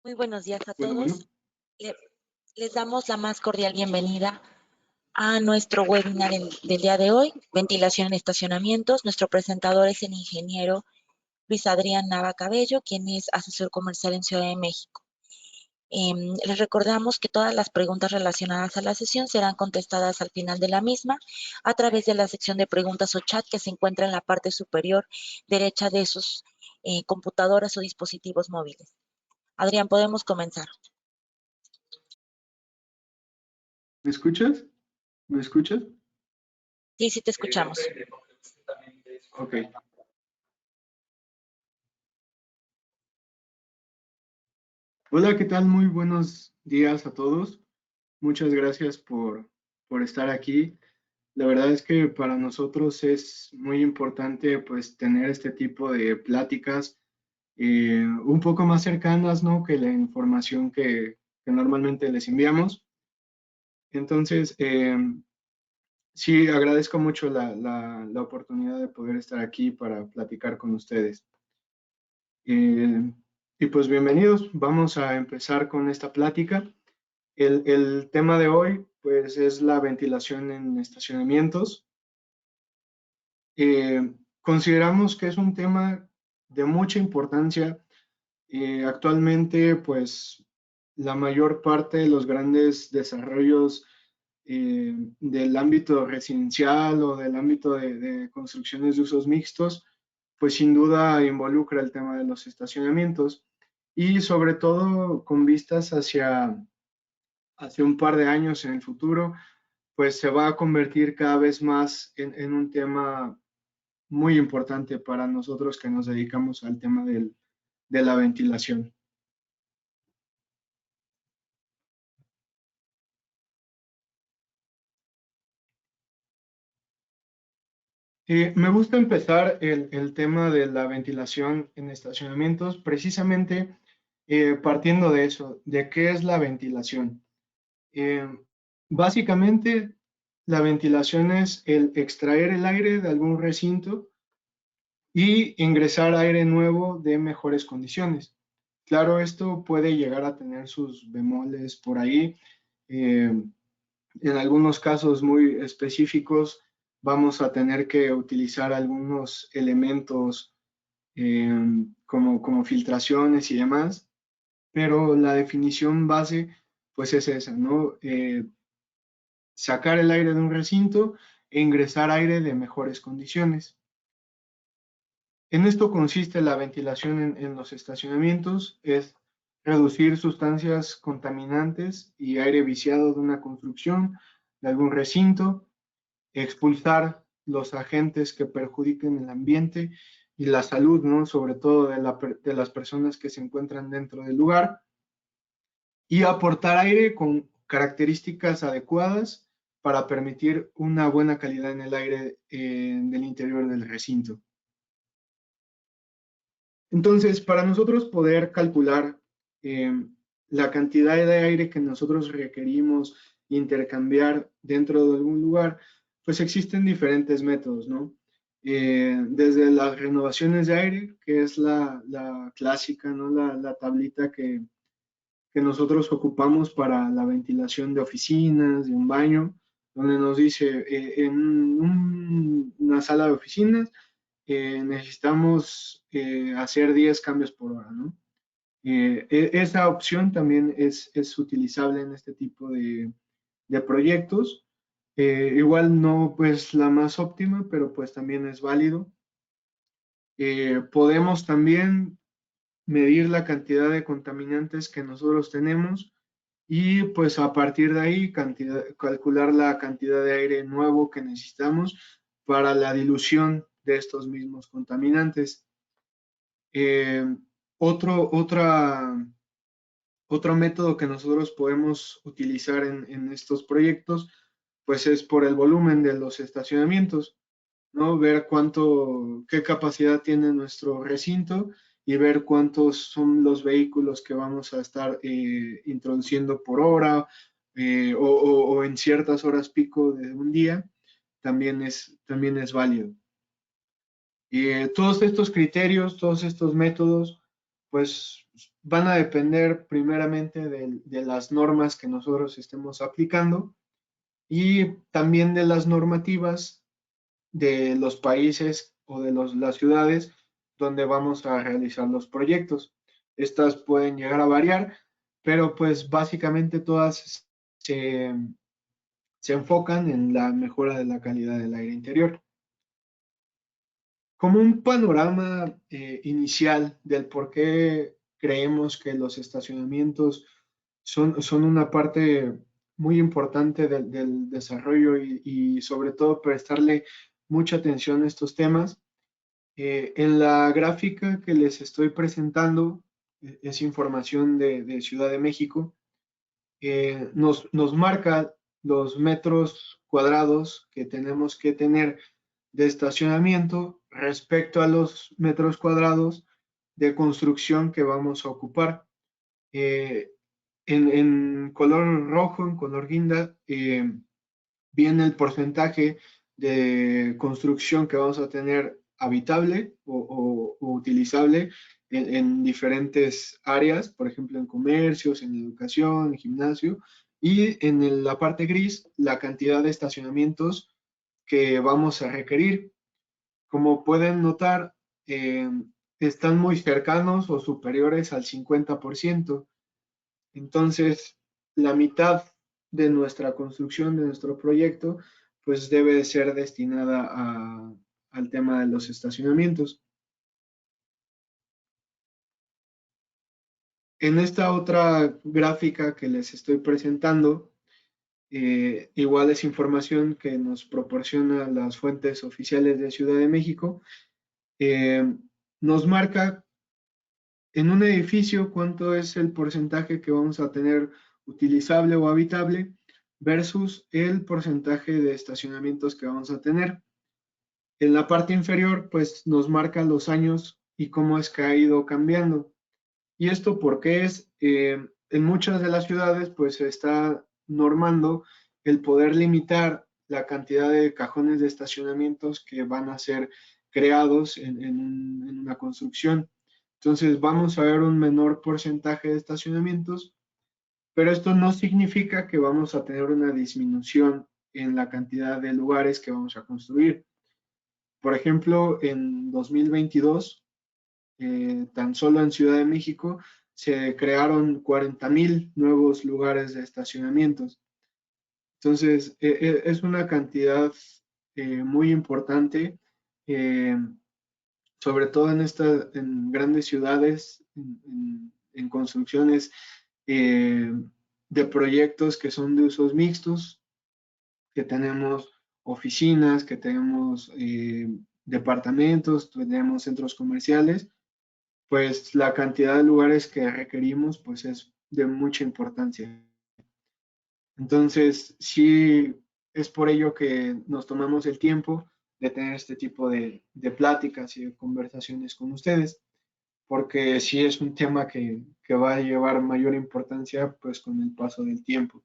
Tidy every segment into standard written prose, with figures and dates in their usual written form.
Muy buenos días a Bueno, todos. Les damos la más cordial bienvenida a nuestro webinar del día de hoy, Ventilación en Estacionamientos. Nuestro presentador es el ingeniero Luis Adrián Nava Cabello, quien es asesor comercial en Ciudad de México. Les recordamos que todas las preguntas relacionadas a la sesión serán contestadas al final de la misma a través de la sección de preguntas o chat que se encuentra en la parte superior derecha de sus computadoras o dispositivos móviles. Adrián, podemos comenzar. ¿Me escuchas? ¿Me escuchas? Sí, sí te escuchamos. Ok. Hola, ¿qué tal? Muy buenos días a todos. Muchas gracias por estar aquí. La verdad es que para nosotros es muy importante pues tener este tipo de pláticas un poco más cercanas, ¿no? Que la información que normalmente les enviamos. Entonces, sí, agradezco mucho la oportunidad de poder estar aquí para platicar con ustedes. Y pues bienvenidos, vamos a empezar con esta plática. El tema de hoy pues es la ventilación en estacionamientos. Consideramos que es un tema de mucha importancia. Actualmente pues la mayor parte de los grandes desarrollos del ámbito residencial o del ámbito de construcciones de usos mixtos, pues sin duda involucra el tema de los estacionamientos y sobre todo con vistas hacia un par de años en el futuro, pues se va a convertir cada vez más en un tema muy importante para nosotros que nos dedicamos al tema de la ventilación. Me gusta empezar el tema de la ventilación en estacionamientos precisamente partiendo de eso, de qué es la ventilación. Eh, Básicamente, la ventilación es el extraer el aire de algún recinto y ingresar aire nuevo de mejores condiciones. Claro, esto puede llegar a tener sus bemoles por ahí. En algunos casos muy específicos vamos a tener que utilizar algunos elementos como filtraciones y demás, pero la definición base pues es esa, ¿no? Sacar el aire de un recinto e ingresar aire de mejores condiciones. En esto consiste la ventilación en los estacionamientos, es reducir sustancias contaminantes y aire viciado de una construcción, de algún recinto, expulsar los agentes que perjudiquen el ambiente y la salud, ¿no? Sobre todo de las personas que se encuentran dentro del lugar, y aportar aire con características adecuadas para permitir una buena calidad en el aire del interior del recinto. Entonces, para nosotros poder calcular la cantidad de aire que nosotros requerimos intercambiar dentro de algún lugar, pues existen diferentes métodos, ¿no? Desde las renovaciones de aire, que es la clásica, ¿no? La tablita que nosotros ocupamos para la ventilación de oficinas, de un baño, donde nos dice en una sala de oficinas necesitamos hacer 10 cambios por hora, ¿no? Esa opción también es utilizable en este tipo de proyectos. Igual no pues la más óptima, pero pues también es válido. Podemos también medir la cantidad de contaminantes que nosotros tenemos y pues a partir de ahí calcular la cantidad de aire nuevo que necesitamos para la dilución de estos mismos contaminantes. Otro método que nosotros podemos utilizar en estos proyectos, pues es por el volumen de los estacionamientos, ¿no? Ver qué capacidad tiene nuestro recinto y ver cuántos son los vehículos que vamos a estar introduciendo por hora o en ciertas horas pico de un día, también es válido. Todos estos criterios, todos estos métodos, pues van a depender primeramente de las normas que nosotros estemos aplicando y también de las normativas de los países o de las ciudades donde vamos a realizar los proyectos. Estas pueden llegar a variar, pero pues básicamente todas se, se enfocan en la mejora de la calidad del aire interior. Como un panorama inicial del por qué creemos que los estacionamientos son una parte muy importante del desarrollo y sobre todo prestarle mucha atención a estos temas. En la gráfica que les estoy presentando, es información de Ciudad de México, nos marca los metros cuadrados que tenemos que tener de estacionamiento respecto a los metros cuadrados de construcción que vamos a ocupar. Eh, en color rojo, en color guinda, viene el porcentaje de construcción que vamos a tener habitable o utilizable en diferentes áreas, por ejemplo, en comercios, en educación, en gimnasio, y en la parte gris, la cantidad de estacionamientos que vamos a requerir. Como pueden notar, están muy cercanos o superiores al 50%. Entonces, la mitad de nuestra construcción, de nuestro proyecto, pues debe de ser destinada al tema de los estacionamientos. En esta otra gráfica que les estoy presentando, igual es información que nos proporciona las fuentes oficiales de Ciudad de México, eh, nos marca en un edificio cuánto es el porcentaje que vamos a tener utilizable o habitable versus el porcentaje de estacionamientos que vamos a tener. En la parte inferior, pues nos marca los años y cómo es que ha ido cambiando. Y esto porque en muchas de las ciudades, pues se está normando el poder limitar la cantidad de cajones de estacionamientos que van a ser creados en una construcción. Entonces vamos a ver un menor porcentaje de estacionamientos, pero esto no significa que vamos a tener una disminución en la cantidad de lugares que vamos a construir. Por ejemplo, en 2022, tan solo en Ciudad de México, se crearon 40,000 nuevos lugares de estacionamientos. Entonces, es una cantidad muy importante, eh, sobre todo en grandes ciudades, en construcciones eh, de proyectos que son de usos mixtos, que tenemos oficinas, que tenemos departamentos, tenemos centros comerciales, pues la cantidad de lugares que requerimos pues es de mucha importancia. Entonces, sí, es por ello que nos tomamos el tiempo de tener este tipo de pláticas y de conversaciones con ustedes, porque sí es un tema que va a llevar mayor importancia pues con el paso del tiempo.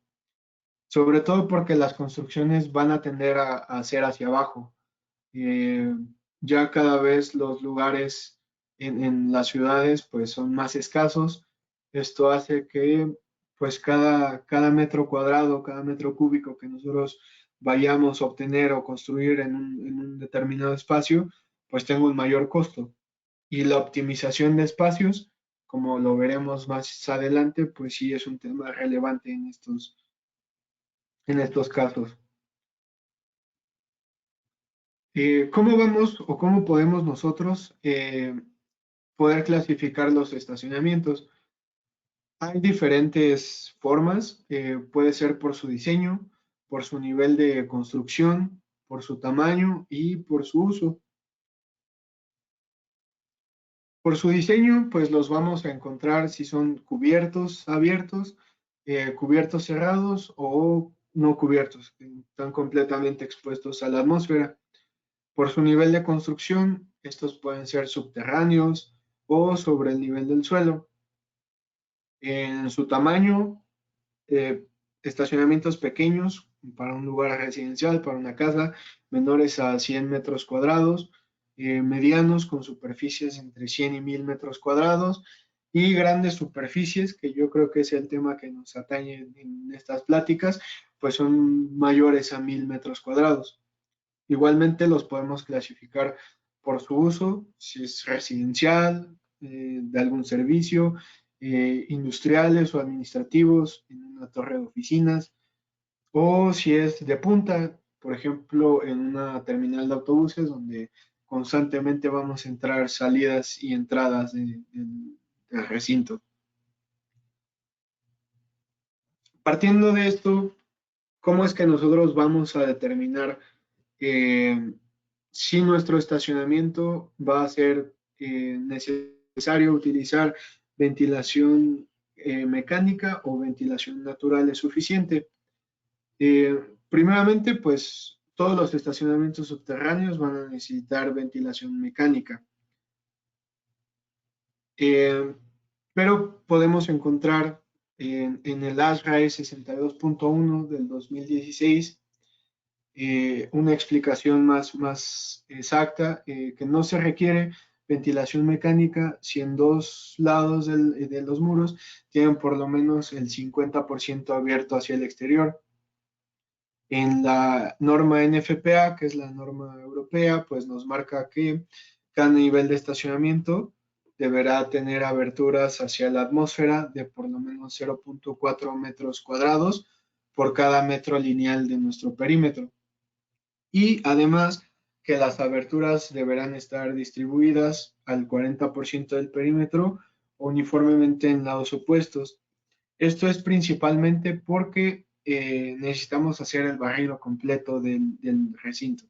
Sobre todo porque las construcciones van a tender a ser hacia abajo. Eh, ya cada vez los lugares en las ciudades pues son más escasos. Esto hace que pues cada metro cuadrado, cada metro cúbico que nosotros vayamos a obtener o construir en un determinado espacio, pues tenga un mayor costo. Y la optimización de espacios, como lo veremos más adelante, pues sí es un tema relevante en estos casos. ¿Cómo vamos o cómo podemos nosotros poder clasificar los estacionamientos? Hay diferentes formas, puede ser por su diseño, por su nivel de construcción, por su tamaño y por su uso. Por su diseño, pues los vamos a encontrar si son cubiertos abiertos, cubiertos cerrados o no cubiertos, que están completamente expuestos a la atmósfera. Por su nivel de construcción, estos pueden ser subterráneos o sobre el nivel del suelo. En su tamaño, eh, estacionamientos pequeños para un lugar residencial, para una casa, menores a 100 metros cuadrados, medianos con superficies entre 100 y 1000 metros cuadrados y grandes superficies, que yo creo que es el tema que nos atañe en estas pláticas, pues son mayores a 1000 metros cuadrados. Igualmente los podemos clasificar por su uso, si es residencial, de algún servicio, industriales o administrativos, en una torre de oficinas, o si es de punta, por ejemplo, en una terminal de autobuses donde constantemente vamos a entrar salidas y entradas del recinto. Partiendo de esto, ¿cómo es que nosotros vamos a determinar eh, si nuestro estacionamiento va a ser necesario utilizar ventilación mecánica o ventilación natural es suficiente? Primeramente, pues todos los estacionamientos subterráneos van a necesitar ventilación mecánica. Eh, pero podemos encontrar en el ASRAE 62.1 del 2016 una explicación más exacta, que no se requiere ventilación mecánica si en dos lados de los muros tienen por lo menos el 50% abierto hacia el exterior. En la norma NFPA, que es la norma europea, pues nos marca que cada nivel de estacionamiento deberá tener aberturas hacia la atmósfera de por lo menos 0.4 metros cuadrados por cada metro lineal de nuestro perímetro. Y además que las aberturas deberán estar distribuidas al 40% del perímetro uniformemente en lados opuestos. Esto es principalmente porque necesitamos hacer el barrido completo del recinto.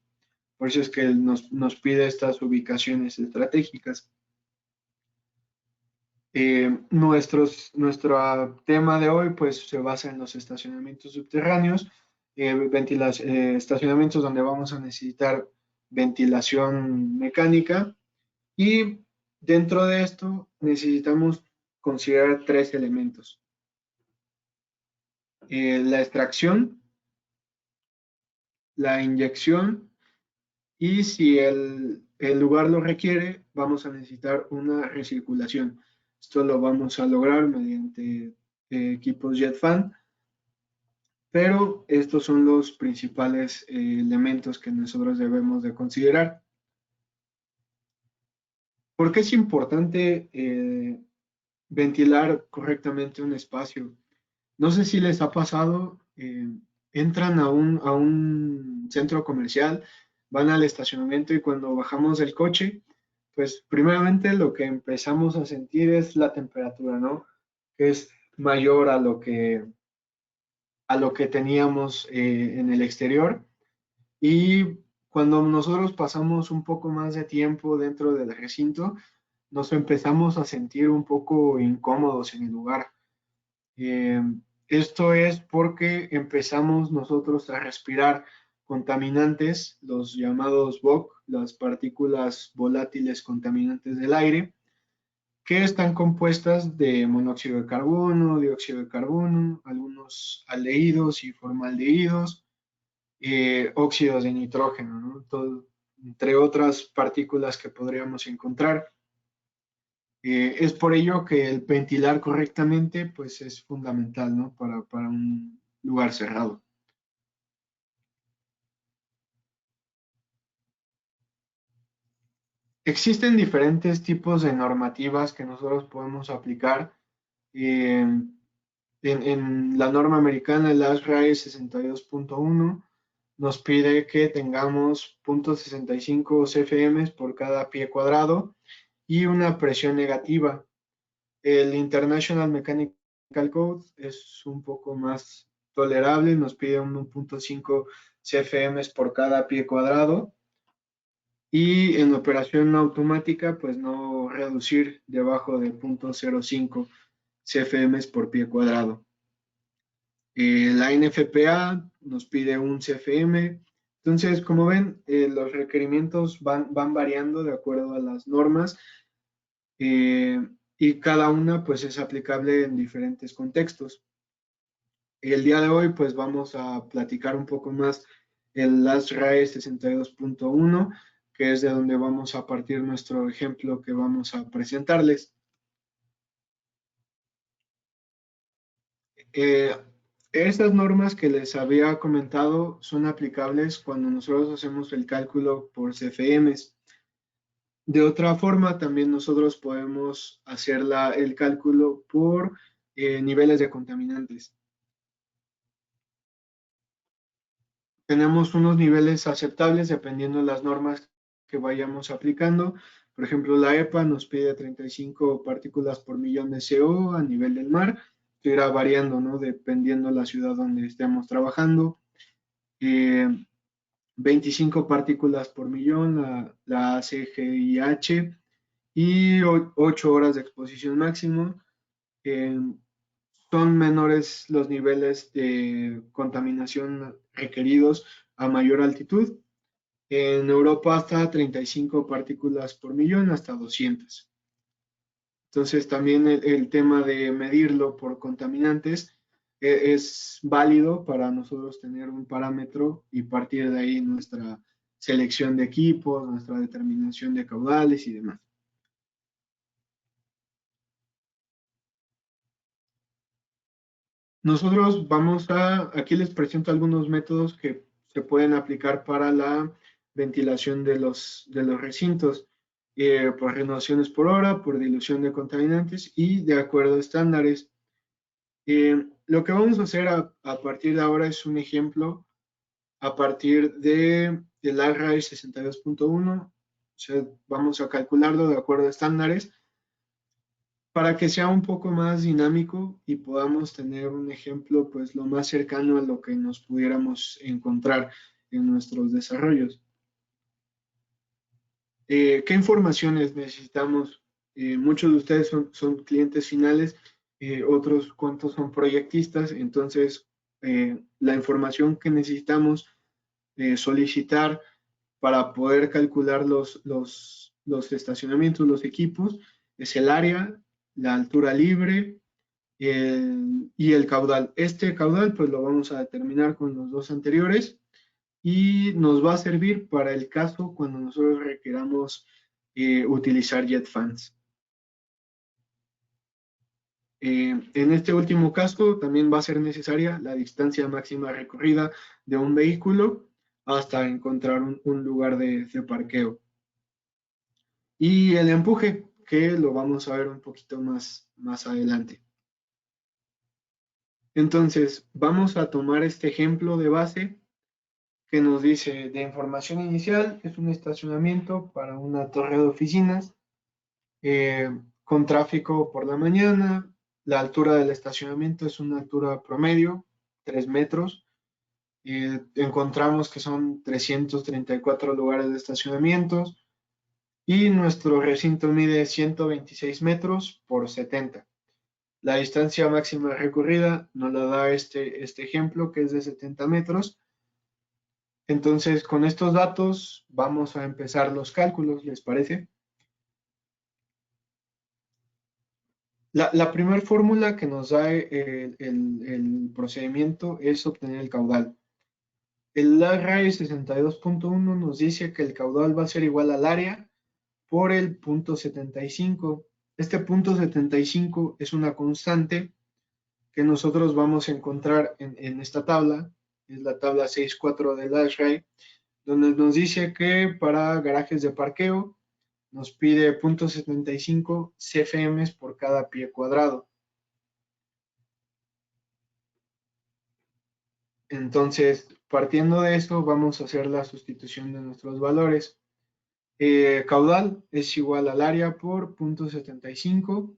Por eso es que nos pide estas ubicaciones estratégicas. Nuestro tema de hoy pues se basa en los estacionamientos subterráneos, estacionamientos donde vamos a necesitar ventilación mecánica, y dentro de esto necesitamos considerar tres elementos. La extracción, la inyección y si el lugar lo requiere, vamos a necesitar una recirculación. Esto lo vamos a lograr mediante equipos JetFan, pero estos son los principales elementos que nosotros debemos de considerar. ¿Por qué es importante ventilar correctamente un espacio? No sé si les ha pasado, entran a un centro comercial, van al estacionamiento y cuando bajamos del coche, pues primeramente lo que empezamos a sentir es la temperatura, ¿no? Que es mayor a lo que teníamos en el exterior. Y cuando nosotros pasamos un poco más de tiempo dentro del recinto, nos empezamos a sentir un poco incómodos en el lugar. Eh, Esto es porque empezamos nosotros a respirar contaminantes, los llamados VOC, las partículas volátiles contaminantes del aire, que están compuestas de monóxido de carbono, dióxido de carbono, algunos aldehídos y formaldehídos, óxidos de nitrógeno, ¿no? Todo, entre otras partículas que podríamos encontrar. Es por ello que el ventilar correctamente pues es fundamental, ¿no? Para un lugar cerrado. Existen diferentes tipos de normativas que nosotros podemos aplicar. En la norma americana, el ASRAE 62.1, nos pide que tengamos 0.65 CFM por cada pie cuadrado y una presión negativa. El International Mechanical Code es un poco más tolerable, nos pide 1.5 CFM por cada pie cuadrado. y en operación automática, pues no reducir debajo de 0.05 CFM por pie cuadrado. La NFPA nos pide un CFM. Entonces, como ven, los requerimientos van variando de acuerdo a las normas, y cada una pues es aplicable en diferentes contextos. El día de hoy pues vamos a platicar un poco más el LASRAE 62.1, que es de donde vamos a partir nuestro ejemplo que vamos a presentarles. Eh, Estas normas que les había comentado son aplicables cuando nosotros hacemos el cálculo por CFMs. De otra forma, también nosotros podemos hacer el cálculo por niveles de contaminantes. Tenemos unos niveles aceptables dependiendo de las normas que vayamos aplicando. Por ejemplo, la EPA nos pide 35 partículas por millón de CO a nivel del mar, que irá variando, ¿no? Dependiendo de la ciudad donde estemos trabajando. 25 partículas por millón, la CGIH, y 8 horas de exposición máximo. Eh, Son menores los niveles de contaminación requeridos a mayor altitud. En Europa hasta 35 partículas por millón, hasta 200. Entonces también el tema de medirlo por contaminantes es válido para nosotros tener un parámetro y partir de ahí nuestra selección de equipos, nuestra determinación de caudales y demás. Nosotros aquí les presento algunos métodos que se pueden aplicar para la ventilación de los recintos, por renovaciones por hora, por dilución de contaminantes y de acuerdo a estándares. Lo que vamos a hacer a partir de ahora es un ejemplo a partir del ARRAE 62.1. O sea, vamos a calcularlo de acuerdo a estándares para que sea un poco más dinámico y podamos tener un ejemplo pues lo más cercano a lo que nos pudiéramos encontrar en nuestros desarrollos. ¿Qué informaciones necesitamos? Muchos de ustedes son clientes finales, otros cuantos son proyectistas, entonces la información que necesitamos solicitar para poder calcular los estacionamientos, los equipos, es el área, la altura libre y el caudal. Este caudal pues lo vamos a determinar con los dos anteriores y nos va a servir para el caso cuando nosotros requeramos utilizar JetFans. En este último caso también va a ser necesaria la distancia máxima recorrida de un vehículo hasta encontrar un lugar de parqueo. Y el empuje, que lo vamos a ver un poquito más adelante. Entonces, vamos a tomar este ejemplo de base que nos dice de información inicial, es un estacionamiento para una torre de oficinas con tráfico por la mañana. La altura del estacionamiento es una altura promedio, 3 metros. Encontramos que son 334 lugares de estacionamientos y nuestro recinto mide 126 metros por 70. La distancia máxima recorrida nos la da este ejemplo, que es de 70 metros. Entonces, con estos datos vamos a empezar los cálculos, ¿les parece? La primera fórmula que nos da el procedimiento es obtener el caudal. El RAE 62.1 nos dice que el caudal va a ser igual al área por el punto 75. Este punto 75 es una constante que nosotros vamos a encontrar en esta tabla, es la tabla 6.4 del ASHRAE, donde nos dice que para garajes de parqueo nos pide 0.75 CFM por cada pie cuadrado. Entonces, partiendo de esto, vamos a hacer la sustitución de nuestros valores. Caudal es igual al área por 0.75.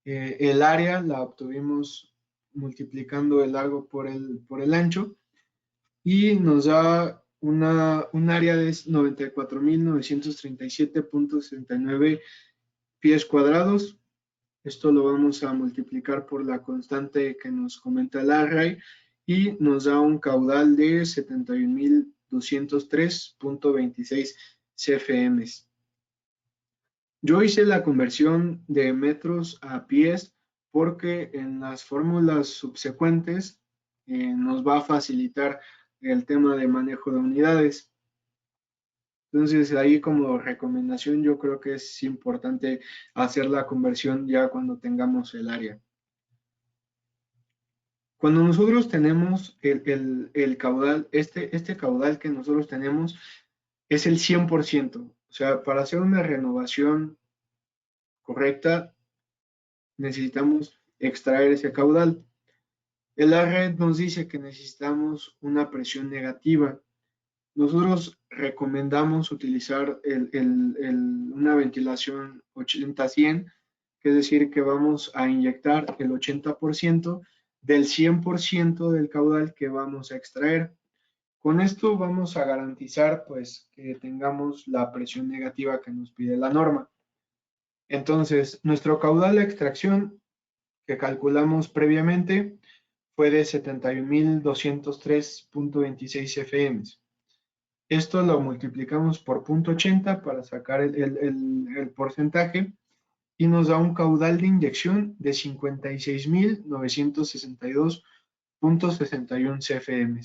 El área la obtuvimos multiplicando el largo por el ancho y nos da un área de 94.937.69 pies cuadrados. Esto lo vamos a multiplicar por la constante que nos comenta el array y nos da un caudal de 71.203.26 CFM. Yo hice la conversión de metros a pies porque en las fórmulas subsecuentes nos va a facilitar el tema de manejo de unidades. Entonces, ahí como recomendación, yo creo que es importante hacer la conversión ya cuando tengamos el área. Cuando nosotros tenemos el caudal, este caudal que nosotros tenemos es el 100%. O sea, para hacer una renovación correcta, necesitamos extraer ese caudal. La red nos dice que necesitamos una presión negativa. Nosotros recomendamos utilizar una ventilación 80-100, que es decir, que vamos a inyectar el 80% del 100% del caudal que vamos a extraer. Con esto vamos a garantizar pues que tengamos la presión negativa que nos pide la norma. Entonces, nuestro caudal de extracción que calculamos previamente fue de 71.203.26 FM. Esto lo multiplicamos por 0.80 para sacar el porcentaje y nos da un caudal de inyección de 56.962.61 CFM.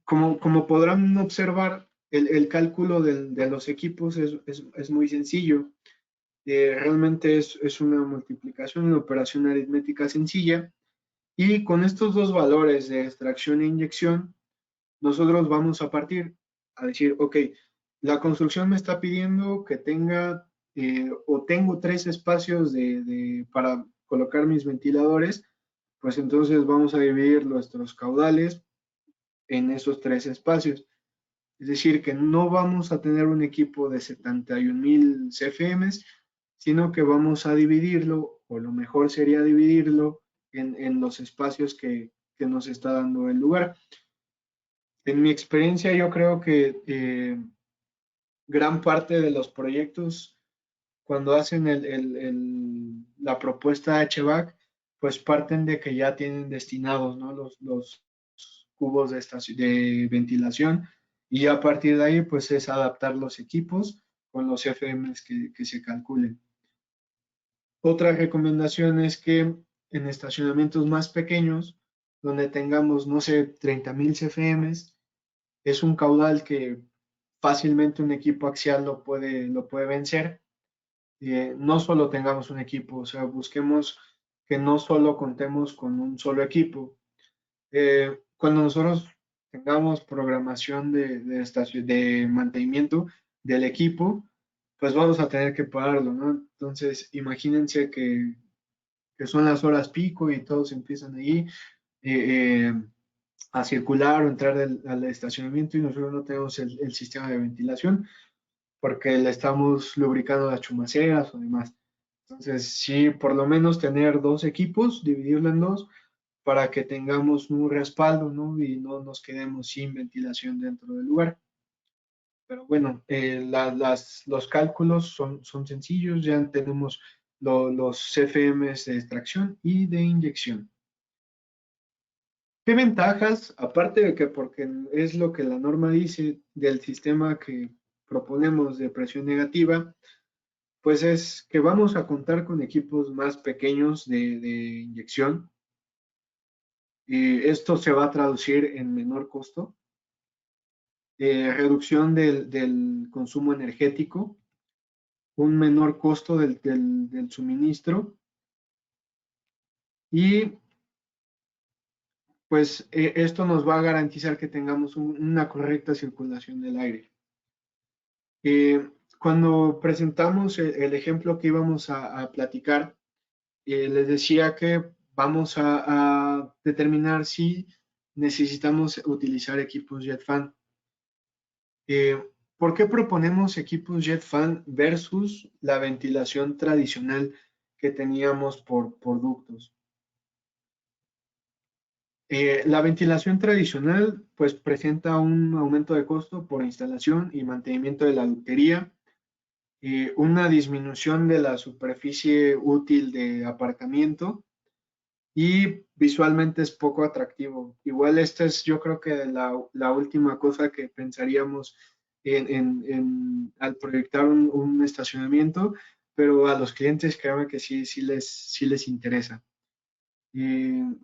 Como podrán observar, el cálculo de los equipos es muy sencillo. Realmente es una multiplicación, una operación aritmética sencilla. Y con estos dos valores de extracción e inyección, nosotros vamos a partir a decir, ok, la construcción me está pidiendo que tenga o tengo 3 espacios para colocar mis ventiladores, pues entonces vamos a dividir nuestros caudales en esos 3 espacios. Es decir, que no vamos a tener un equipo de 71.000 CFM, sino que vamos a dividirlo, o lo mejor sería dividirlo en los espacios que nos está dando el lugar. En mi experiencia, yo creo que gran parte de los proyectos, cuando hacen la propuesta HVAC, pues parten de que ya tienen destinados, ¿no?, los cubos de ventilación, y a partir de ahí, pues es adaptar los equipos con los FMs que se calculen. Otra recomendación es que en estacionamientos más pequeños, donde tengamos, no sé, 30.000 CFMs, es un caudal que fácilmente un equipo axial lo puede vencer. No solo tengamos un equipo, o sea, busquemos que no solo contemos con un solo equipo. Cuando nosotros tengamos programación de mantenimiento del equipo, pues vamos a tener que pagarlo, ¿no? Entonces, imagínense que son las horas pico y todos empiezan ahí a circular o entrar al estacionamiento y nosotros no tenemos el sistema de ventilación porque le estamos lubricando las chumaceras o demás. Entonces, sí, por lo menos tener 2 equipos, dividirlo en 2, para que tengamos un respaldo, ¿no?, y no nos quedemos sin ventilación dentro del lugar. Pero bueno, los cálculos son sencillos, ya tenemos los CFMs de extracción y de inyección. ¿Qué ventajas, aparte de que porque es lo que la norma dice del sistema que proponemos de presión negativa, pues es que vamos a contar con equipos más pequeños de inyección? Esto se va a traducir en menor costo, reducción del consumo energético, un menor costo del suministro y pues esto nos va a garantizar que tengamos una correcta circulación del aire. Cuando presentamos el ejemplo que íbamos a platicar, les decía que vamos a determinar si necesitamos utilizar equipos JetFan. ¿Por qué proponemos equipos JetFan versus la ventilación tradicional que teníamos por ductos? La ventilación tradicional pues presenta un aumento de costo por instalación y mantenimiento de la ductería, una disminución de la superficie útil de aparcamiento y visualmente es poco atractivo. Igual esta es yo creo que la última cosa que pensaríamos al proyectar un estacionamiento, pero a los clientes créanme que sí les interesa.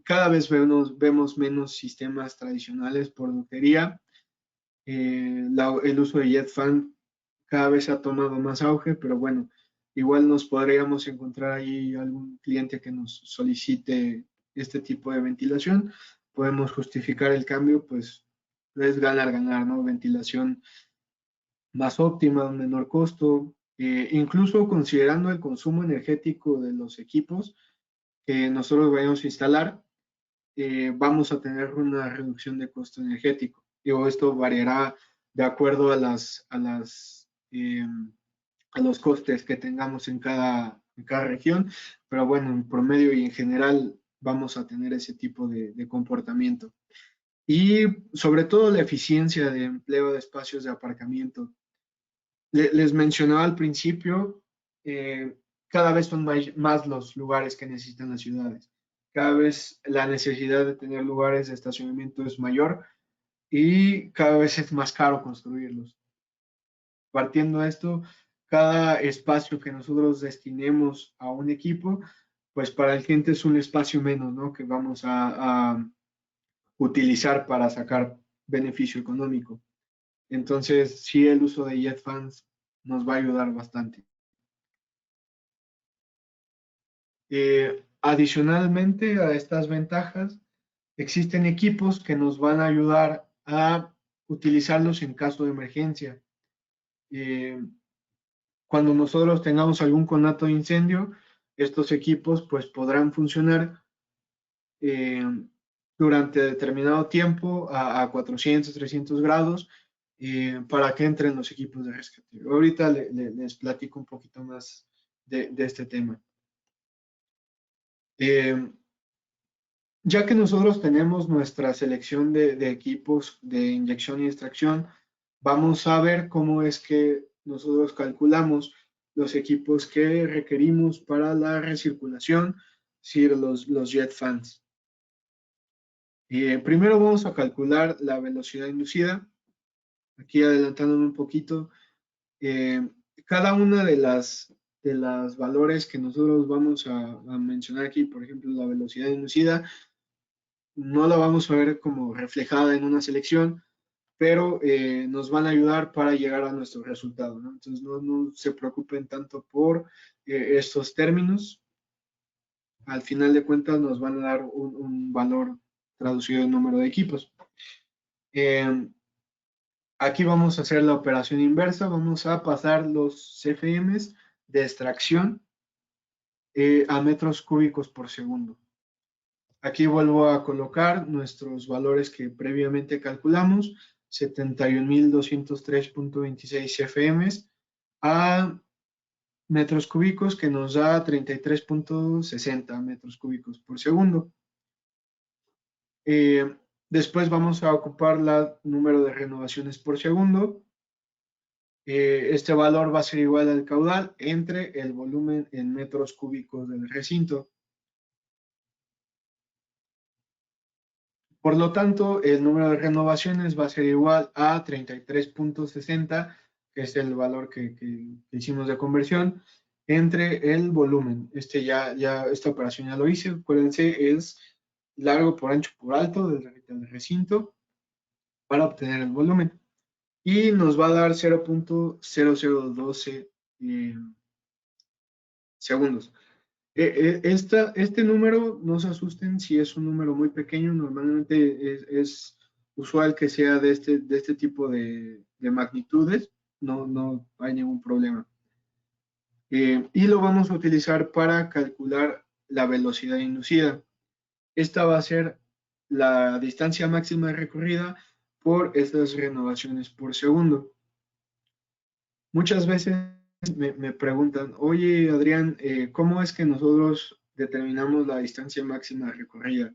Cada vez vemos menos sistemas tradicionales por ductería. El uso de JetFan cada vez ha tomado más auge, pero bueno, igual nos podríamos encontrar ahí algún cliente que nos solicite este tipo de ventilación. Podemos justificar el cambio, pues es ganar, ganar, ¿no? Ventilación más óptima, un menor costo, incluso considerando el consumo energético de los equipos que nosotros vayamos a instalar, vamos a tener una reducción de costo energético. Digo, esto variará de acuerdo a los costes que tengamos en cada región, pero bueno, en promedio y en general vamos a tener ese tipo de comportamiento. Y sobre todo la eficiencia de empleo de espacios de aparcamiento. Les mencionaba al principio, cada vez son más los lugares que necesitan las ciudades. Cada vez la necesidad de tener lugares de estacionamiento es mayor y cada vez es más caro construirlos. Partiendo de esto, cada espacio que nosotros destinemos a un equipo, pues para el cliente es un espacio menos, ¿no? Que vamos a utilizar para sacar beneficio económico. Entonces, sí, el uso de JetFans nos va a ayudar bastante. Adicionalmente a estas ventajas, existen equipos que nos van a ayudar a utilizarlos en caso de emergencia. Cuando nosotros tengamos algún conato de incendio, estos equipos pues podrán funcionar eh, durante determinado tiempo a 400, 300 grados para que entren los equipos de rescate. Ahorita les platico un poquito más de este tema. Ya que nosotros tenemos nuestra selección de equipos de inyección y extracción, vamos a ver cómo es que nosotros calculamos los equipos que requerimos para la recirculación, es decir, los jet fans. Primero vamos a calcular la velocidad inducida. Aquí adelantándome un poquito, cada una de las valores que nosotros vamos a mencionar aquí, por ejemplo, la velocidad inducida, no la vamos a ver como reflejada en una selección, pero nos van a ayudar para llegar a nuestro resultado, ¿no? Entonces no se preocupen tanto por estos términos. Al final de cuentas nos van a dar un valor traducido en número de equipos. Aquí vamos a hacer la operación inversa, vamos a pasar los CFMs de extracción a metros cúbicos por segundo. Aquí vuelvo a colocar nuestros valores que previamente calculamos, 71.203.26 CFMs a metros cúbicos, que nos da 33.60 metros cúbicos por segundo. Después vamos a ocupar el número de renovaciones por segundo. Este valor va a ser igual al caudal entre el volumen en metros cúbicos del recinto. Por lo tanto, el número de renovaciones va a ser igual a 33.60, que es el valor que hicimos de conversión, entre el volumen. Esta operación ya lo hice, acuérdense, es largo por ancho por alto del recinto para obtener el volumen. Y nos va a dar 0.0012 segundos. Este número, no se asusten si es un número muy pequeño, normalmente es usual que sea de este tipo de magnitudes, no hay ningún problema. Y lo vamos a utilizar para calcular la velocidad inducida. Esta va a ser la distancia máxima recorrida por estas renovaciones por segundo. Muchas veces me preguntan, oye Adrián, ¿cómo es que nosotros determinamos la distancia máxima recorrida?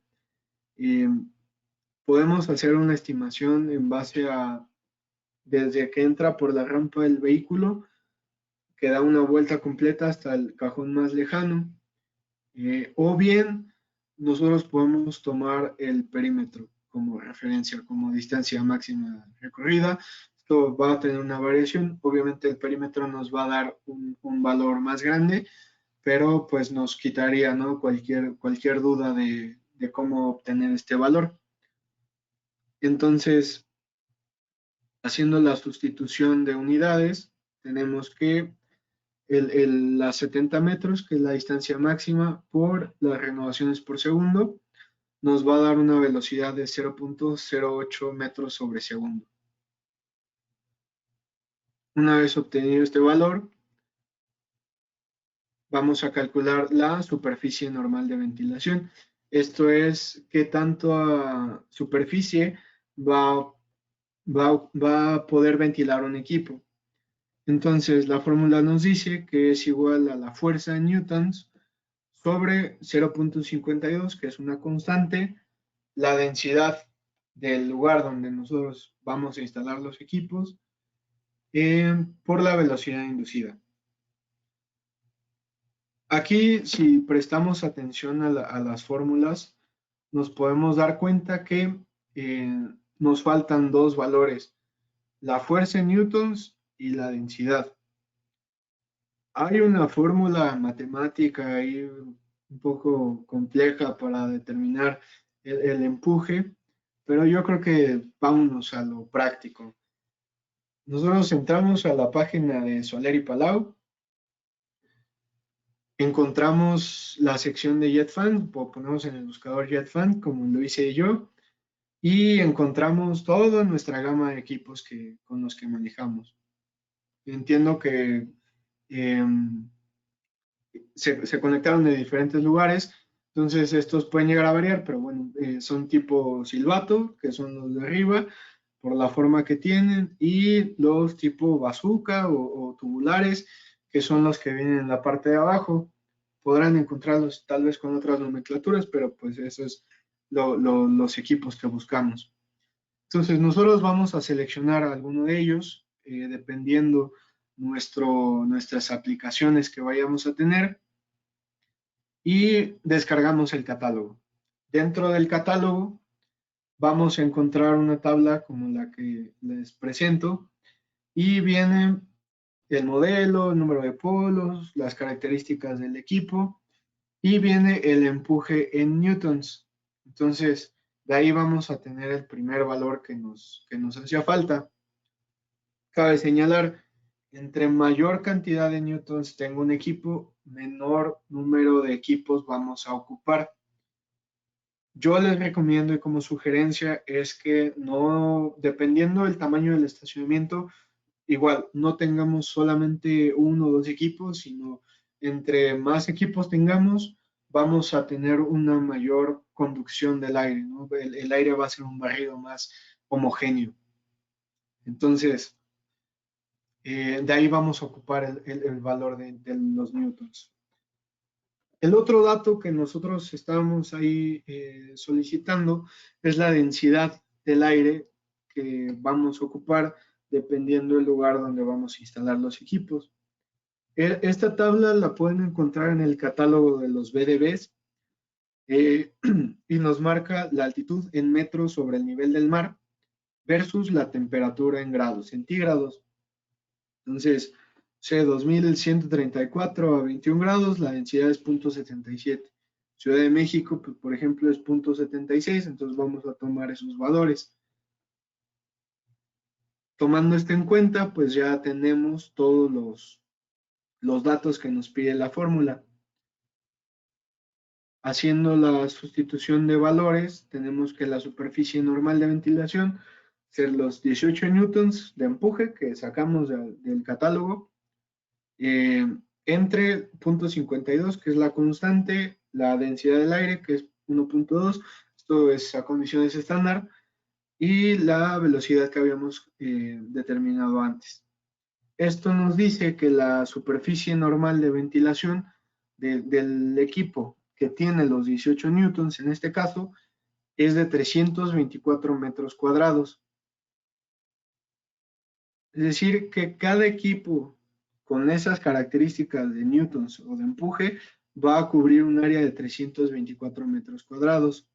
podemos hacer una estimación en base a desde que entra por la rampa del vehículo, que da una vuelta completa hasta el cajón más lejano, o bien nosotros podemos tomar el perímetro como referencia, como distancia máxima recorrida. Esto va a tener una variación. Obviamente el perímetro nos va a dar un valor más grande, pero pues nos quitaría, ¿no?, cualquier duda de cómo obtener este valor. Entonces, haciendo la sustitución de unidades, tenemos que las 70 metros, que es la distancia máxima, por las renovaciones por segundo, nos va a dar una velocidad de 0.08 metros sobre segundo. Una vez obtenido este valor, vamos a calcular la superficie normal de ventilación. Esto es qué tanto superficie va a poder ventilar un equipo. Entonces, la fórmula nos dice que es igual a la fuerza en newtons sobre 0.52, que es una constante, la densidad del lugar donde nosotros vamos a instalar los equipos, por la velocidad inducida. Aquí, si prestamos atención a las fórmulas, nos podemos dar cuenta que nos faltan dos valores, la fuerza en newtons y la densidad. Hay una fórmula matemática ahí un poco compleja para determinar el empuje, pero yo creo que vámonos a lo práctico. Nosotros entramos a la página de Soler y Palau, encontramos la sección de JetFan, ponemos en el buscador JetFan, como lo hice yo, y encontramos toda nuestra gama de equipos con los que manejamos. Entiendo que se conectaron de diferentes lugares, entonces estos pueden llegar a variar, pero bueno, son tipo silbato, que son los de arriba, por la forma que tienen, y los tipo bazooka o tubulares, que son los que vienen en la parte de abajo. Podrán encontrarlos tal vez con otras nomenclaturas, pero pues eso es los equipos que buscamos. Entonces nosotros vamos a seleccionar alguno de ellos, dependiendo nuestras aplicaciones que vayamos a tener, y descargamos el catálogo. Dentro del catálogo vamos a encontrar una tabla como la que les presento, y viene el modelo, el número de polos, las características del equipo, y viene el empuje en newtons. Entonces, de ahí vamos a tener el primer valor que nos hacía falta. Cabe señalar, entre mayor cantidad de newtons tenga un equipo, menor número de equipos vamos a ocupar. Yo les recomiendo, y como sugerencia, es que no, dependiendo del tamaño del estacionamiento, igual no tengamos solamente uno o dos equipos, sino entre más equipos tengamos, vamos a tener una mayor conducción del aire, ¿no? El aire va a ser un barrido más homogéneo. Entonces, de ahí vamos a ocupar el valor de los newtons. El otro dato que nosotros estamos ahí solicitando es la densidad del aire que vamos a ocupar dependiendo del lugar donde vamos a instalar los equipos. Esta tabla la pueden encontrar en el catálogo de los VDBs, y nos marca la altitud en metros sobre el nivel del mar versus la temperatura en grados centígrados. Entonces, 2134 a 21 grados, la densidad es 0.77. Ciudad de México, pues, por ejemplo, es 0.76, entonces vamos a tomar esos valores. Tomando esto en cuenta, pues ya tenemos todos los datos que nos pide la fórmula. Haciendo la sustitución de valores, tenemos que la superficie normal de ventilación ser los 18 newtons de empuje que sacamos del catálogo, entre 0.52, que es la constante, la densidad del aire, que es 1.2, esto es a condiciones estándar, y la velocidad que habíamos determinado antes. Esto nos dice que la superficie normal de ventilación del equipo que tiene los 18 newtons, en este caso, es de 324 metros cuadrados. Es decir, que cada equipo con esas características de newtons o de empuje va a cubrir un área de 324 metros cuadrados.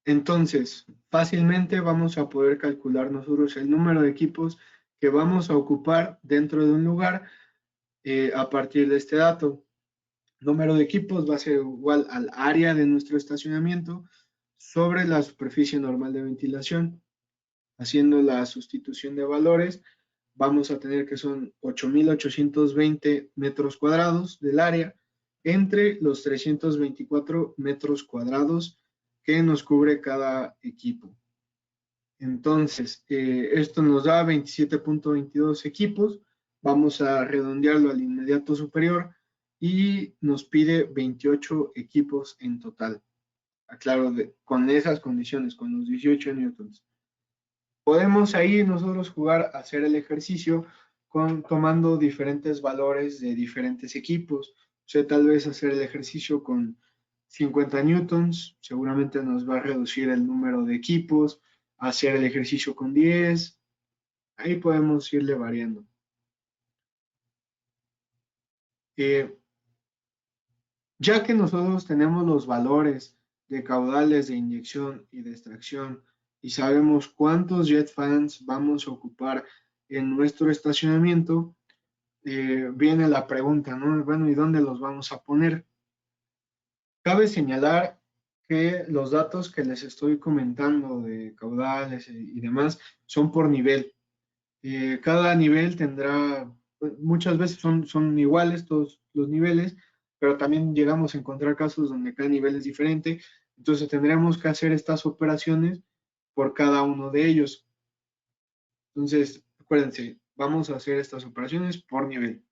Entonces, fácilmente vamos a poder calcular nosotros el número de equipos que vamos a ocupar dentro de un lugar a partir de este dato. Número de equipos va a ser igual al área de nuestro estacionamiento sobre la superficie normal de ventilación. Haciendo la sustitución de valores, vamos a tener que son 8.820 metros cuadrados del área entre los 324 metros cuadrados que nos cubre cada equipo. Entonces, esto nos da 27.22 equipos. Vamos a redondearlo al inmediato superior y nos pide 28 equipos en total. Aclaro, con esas condiciones, con los 18 newtons. Podemos ahí nosotros jugar, hacer el ejercicio tomando diferentes valores de diferentes equipos. O sea, tal vez hacer el ejercicio con 50 newtons, seguramente nos va a reducir el número de equipos. Hacer el ejercicio con 10, ahí podemos irle variando. Ya que nosotros tenemos los valores de caudales de inyección y de extracción y sabemos cuántos jet fans vamos a ocupar en nuestro estacionamiento, viene la pregunta, ¿no? Bueno, ¿y dónde los vamos a poner? Cabe señalar que los datos que les estoy comentando de caudales y demás son por nivel. Cada nivel tendrá, muchas veces son iguales todos los niveles, pero también llegamos a encontrar casos donde cada nivel es diferente, entonces tendremos que hacer estas operaciones por cada uno de ellos. Entonces, acuérdense, vamos a hacer estas operaciones por nivel.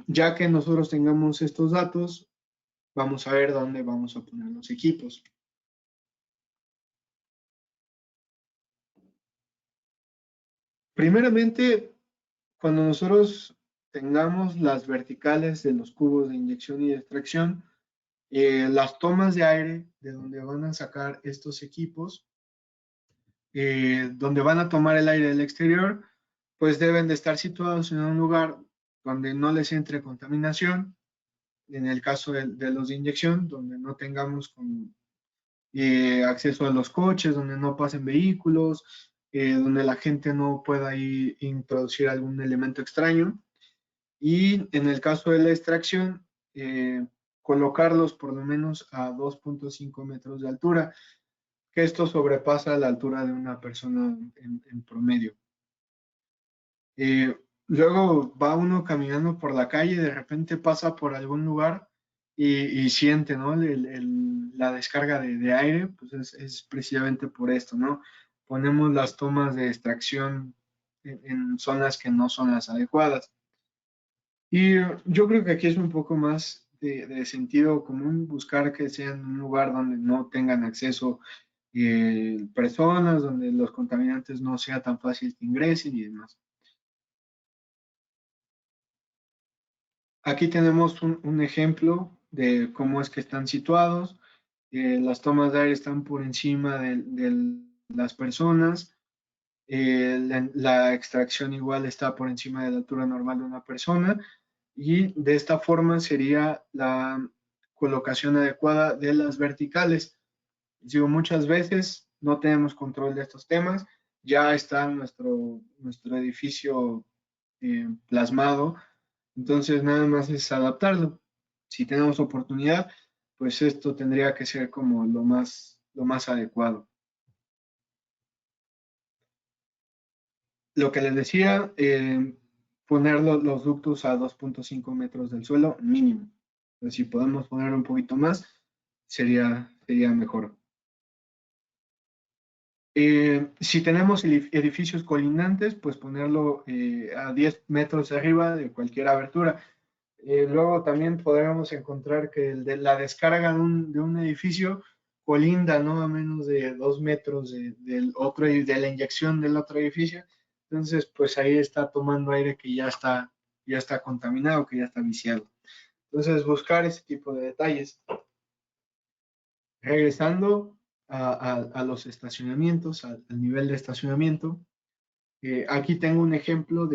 Ya que nosotros tengamos estos datos, vamos a ver dónde vamos a poner los equipos. Primeramente, cuando nosotros tengamos las verticales de los cubos de inyección y de extracción, las tomas de aire de donde van a sacar estos equipos, donde van a tomar el aire del exterior, pues deben de estar situados en un lugar donde no les entre contaminación, en el caso de los de inyección, donde no tengamos acceso a los coches, donde no pasen vehículos, donde la gente no pueda introducir algún elemento extraño. Y en el caso de la extracción, colocarlos por lo menos a 2.5 metros de altura, que esto sobrepasa la altura de una persona en promedio. Luego va uno caminando por la calle, de repente pasa por algún lugar y siente, ¿no? La descarga de aire, pues es precisamente por esto, ¿no? Ponemos las tomas de extracción en zonas que no son las adecuadas. Y yo creo que aquí es un poco más de sentido común buscar que sea en un lugar donde no tengan acceso personas, donde los contaminantes no sea tan fácil que ingresen y demás. Aquí tenemos un ejemplo de cómo es que están situados. Las tomas de aire están por encima de las personas. La extracción igual está por encima de la altura normal de una persona. Y de esta forma sería la colocación adecuada de las verticales. Digo, muchas veces no tenemos control de estos temas. Ya está nuestro edificio plasmado, entonces nada más es adaptarlo. Si tenemos oportunidad, pues esto tendría que ser como lo más adecuado. Lo que les decía, poner los ductos a 2.5 metros del suelo mínimo. Pero si podemos poner un poquito más, sería mejor. Si tenemos edificios colindantes, pues ponerlo a 10 metros arriba de cualquier abertura. Luego también podremos encontrar que la descarga de un edificio colinda, ¿no? A menos de 2 metros del otro, de la inyección del otro edificio. Entonces, pues ahí está tomando aire que ya está contaminado, que ya está viciado. Entonces, buscar ese tipo de detalles. Regresando a los estacionamientos, al nivel de estacionamiento, aquí tengo un ejemplo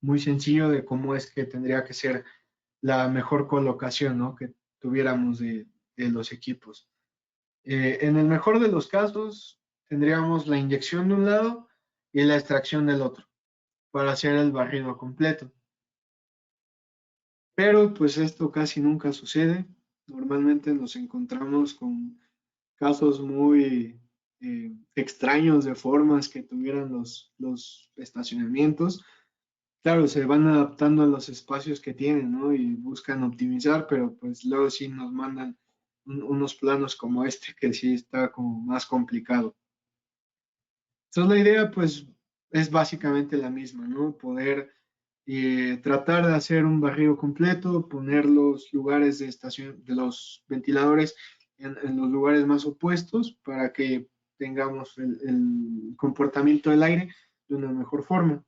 muy sencillo de cómo es que tendría que ser la mejor colocación, ¿no?, que tuviéramos de los equipos. En el mejor de los casos, tendríamos la inyección de un lado y la extracción del otro para hacer el barrido completo. Pero pues esto casi nunca sucede. Normalmente nos encontramos con casos muy extraños de formas que tuvieran los estacionamientos. Claro, se van adaptando a los espacios que tienen, ¿no? Y buscan optimizar, pero pues luego sí nos mandan unos planos como este que sí está como más complicado. Entonces la idea pues es básicamente la misma, ¿no? Poder tratar de hacer un barrido completo, poner los lugares de estación de los ventiladores en los lugares más opuestos para que tengamos el comportamiento del aire de una mejor forma.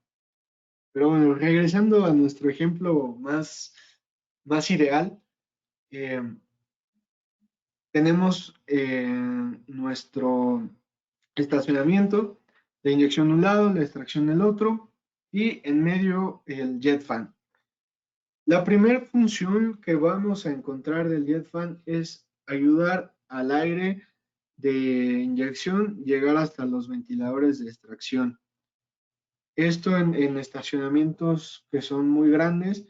Pero bueno, regresando a nuestro ejemplo más ideal, eh, tenemos nuestro estacionamiento, la inyección de un lado, la extracción del otro y en medio el jet fan. La primera función que vamos a encontrar del jet fan es ayudar al aire de inyección llegar hasta los ventiladores de extracción. Esto en estacionamientos que son muy grandes,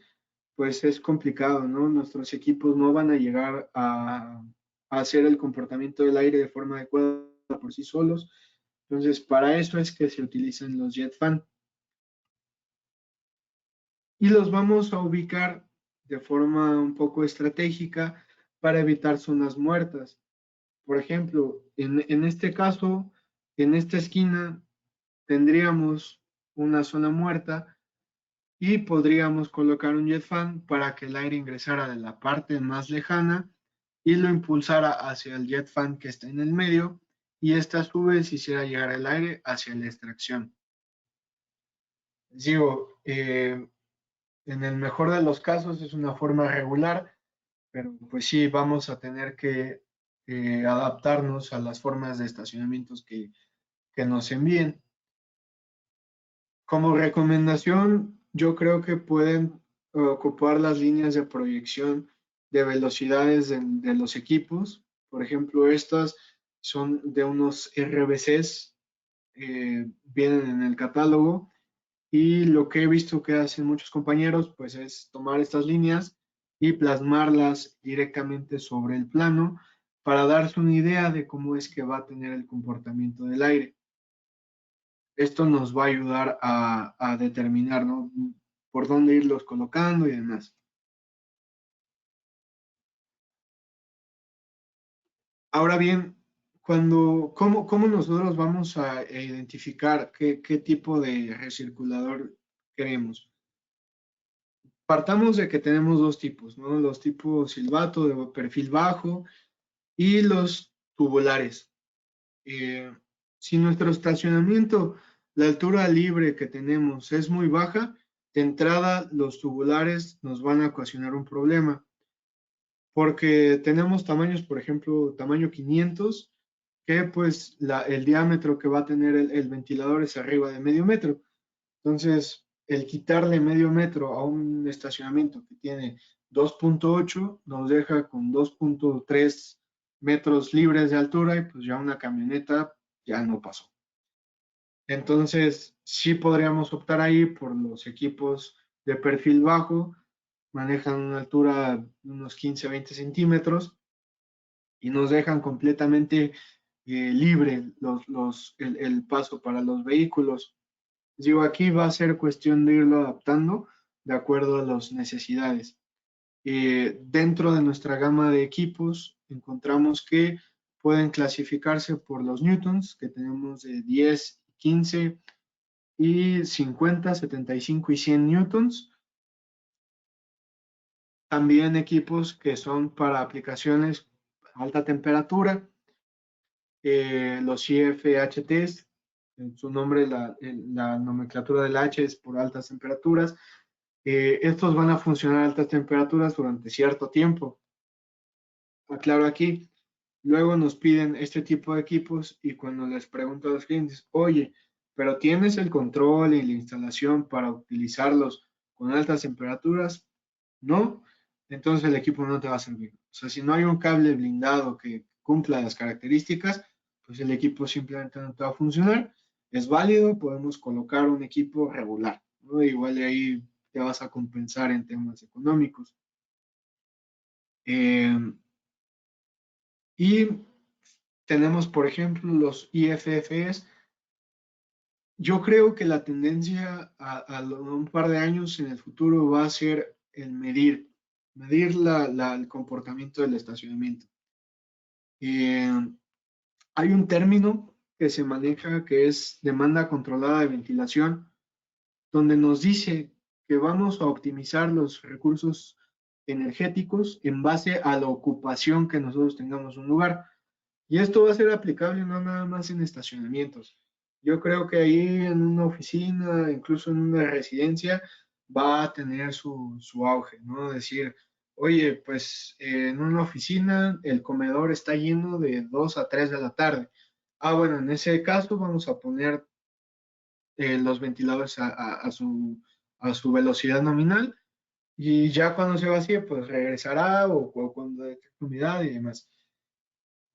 pues es complicado, ¿no? Nuestros equipos no van a llegar a hacer el comportamiento del aire de forma adecuada por sí solos. Entonces, para eso es que se utilizan los jet fan. Y los vamos a ubicar de forma un poco estratégica para evitar zonas muertas. Por ejemplo, en este caso, en esta esquina tendríamos una zona muerta y podríamos colocar un jet fan para que el aire ingresara de la parte más lejana y lo impulsara hacia el jet fan que está en el medio y esta a su vez hiciera llegar el aire hacia la extracción. Digo, en el mejor de los casos es una forma regular, pero pues sí, vamos a tener que adaptarnos a las formas de estacionamientos que nos envíen. Como recomendación, yo creo que pueden ocupar las líneas de proyección de velocidades de los equipos. Por ejemplo, estas son de unos RBCs, vienen en el catálogo. Y lo que he visto que hacen muchos compañeros, pues es tomar estas líneas y plasmarlas directamente sobre el plano para darse una idea de cómo es que va a tener el comportamiento del aire. Esto nos va a ayudar a determinar, ¿no?, por dónde irlos colocando y demás. Ahora bien, ¿cómo nosotros vamos a identificar qué tipo de recirculador queremos? Partamos de que tenemos dos tipos, ¿no? Los tipos silbato de perfil bajo y los tubulares. Si nuestro estacionamiento, la altura libre que tenemos es muy baja, de entrada los tubulares nos van a ocasionar un problema, porque tenemos tamaños, por ejemplo, tamaño 500, que pues el diámetro que va a tener el ventilador es arriba de medio metro. Entonces, el quitarle medio metro a un estacionamiento que tiene 2.8 nos deja con 2.3 metros libres de altura y pues ya una camioneta ya no pasó. Entonces, sí podríamos optar ahí por los equipos de perfil bajo, manejan una altura de unos 15 a 20 centímetros y nos dejan completamente libre el paso para los vehículos. Digo, aquí va a ser cuestión de irlo adaptando de acuerdo a las necesidades. Dentro de nuestra gama de equipos encontramos que pueden clasificarse por los newtons, que tenemos de 10, 15 y 50, 75 y 100 newtons. También equipos que son para aplicaciones a alta temperatura, los IFHTs, en su nombre la nomenclatura del H es por altas temperaturas. Estos van a funcionar a altas temperaturas durante cierto tiempo. Aclaro aquí, luego nos piden este tipo de equipos y cuando les pregunto a los clientes, oye, pero ¿tienes el control y la instalación para utilizarlos con altas temperaturas? No, entonces el equipo no te va a servir. O sea, si no hay un cable blindado que cumpla las características, pues el equipo simplemente no te va a funcionar. Es válido, podemos colocar un equipo regular, ¿no? Igual de ahí te vas a compensar en temas económicos. Eh, y tenemos, por ejemplo, los IFFs. Yo creo que la tendencia un par de años en el futuro va a ser el medir el comportamiento del estacionamiento. Eh, Hay un término que se maneja que es demanda controlada de ventilación, donde nos dice que vamos a optimizar los recursos energéticos en base a la ocupación que nosotros tengamos un lugar. Y esto va a ser aplicable no nada más en estacionamientos. Yo creo que ahí en una oficina, incluso en una residencia, va a tener su auge, ¿no? Decir, oye, pues en una oficina el comedor está lleno de 2 a 3 de la tarde. Ah, bueno, en ese caso vamos a poner los ventiladores a su velocidad nominal y ya cuando se vacíe, pues regresará o cuando detecte humedad y demás.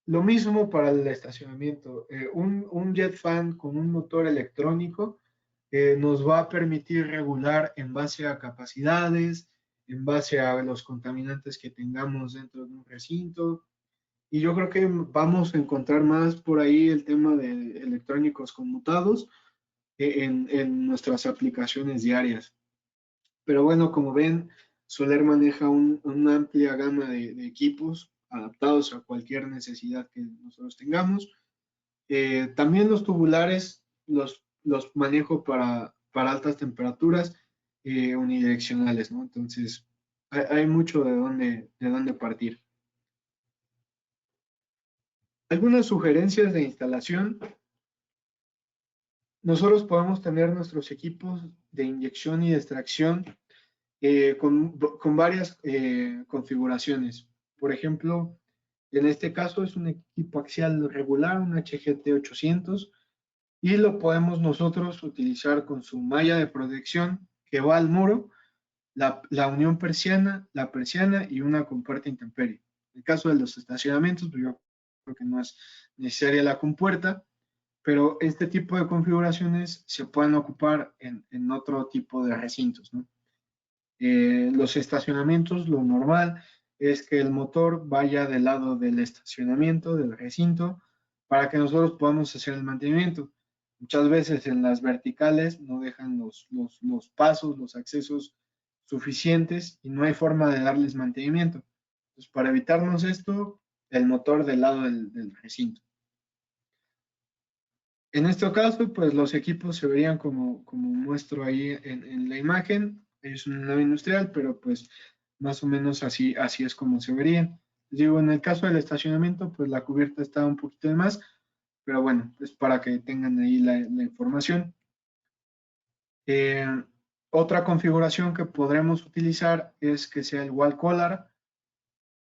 Lo mismo para el estacionamiento. Un jet fan con un motor electrónico nos va a permitir regular en base a capacidades, en base a los contaminantes que tengamos dentro de un recinto. Y yo creo que vamos a encontrar más por ahí el tema de electrónicos conmutados en nuestras aplicaciones diarias. Pero bueno, como ven, Soler maneja una amplia gama de equipos adaptados a cualquier necesidad que nosotros tengamos. También los tubulares los manejo para altas temperaturas unidireccionales, ¿no? Entonces, hay mucho de dónde partir. Algunas sugerencias de instalación. Nosotros podemos tener nuestros equipos de inyección y de extracción con varias configuraciones. Por ejemplo, en este caso es un equipo axial regular, un HGT 800, y lo podemos nosotros utilizar con su malla de protección que va al muro, la unión persiana, la persiana y una compuerta intemperie. En el caso de los estacionamientos, pues yo creo que no es necesaria la compuerta, pero este tipo de configuraciones se pueden ocupar en otro tipo de recintos, ¿no? Los estacionamientos, lo normal es que el motor vaya del lado del estacionamiento, del recinto, para que nosotros podamos hacer el mantenimiento. Muchas veces en las verticales no dejan los pasos, los accesos suficientes y no hay forma de darles mantenimiento. Entonces, para evitarnos esto, el motor del lado del recinto. En este caso, pues los equipos se verían como muestro ahí en la imagen. Es una nave industrial, pero pues más o menos así es como se verían. Les digo, en el caso del estacionamiento, pues la cubierta está un poquito de más, pero bueno, es para que tengan ahí la información. Eh, Otra configuración que podremos utilizar es que sea el wall collar,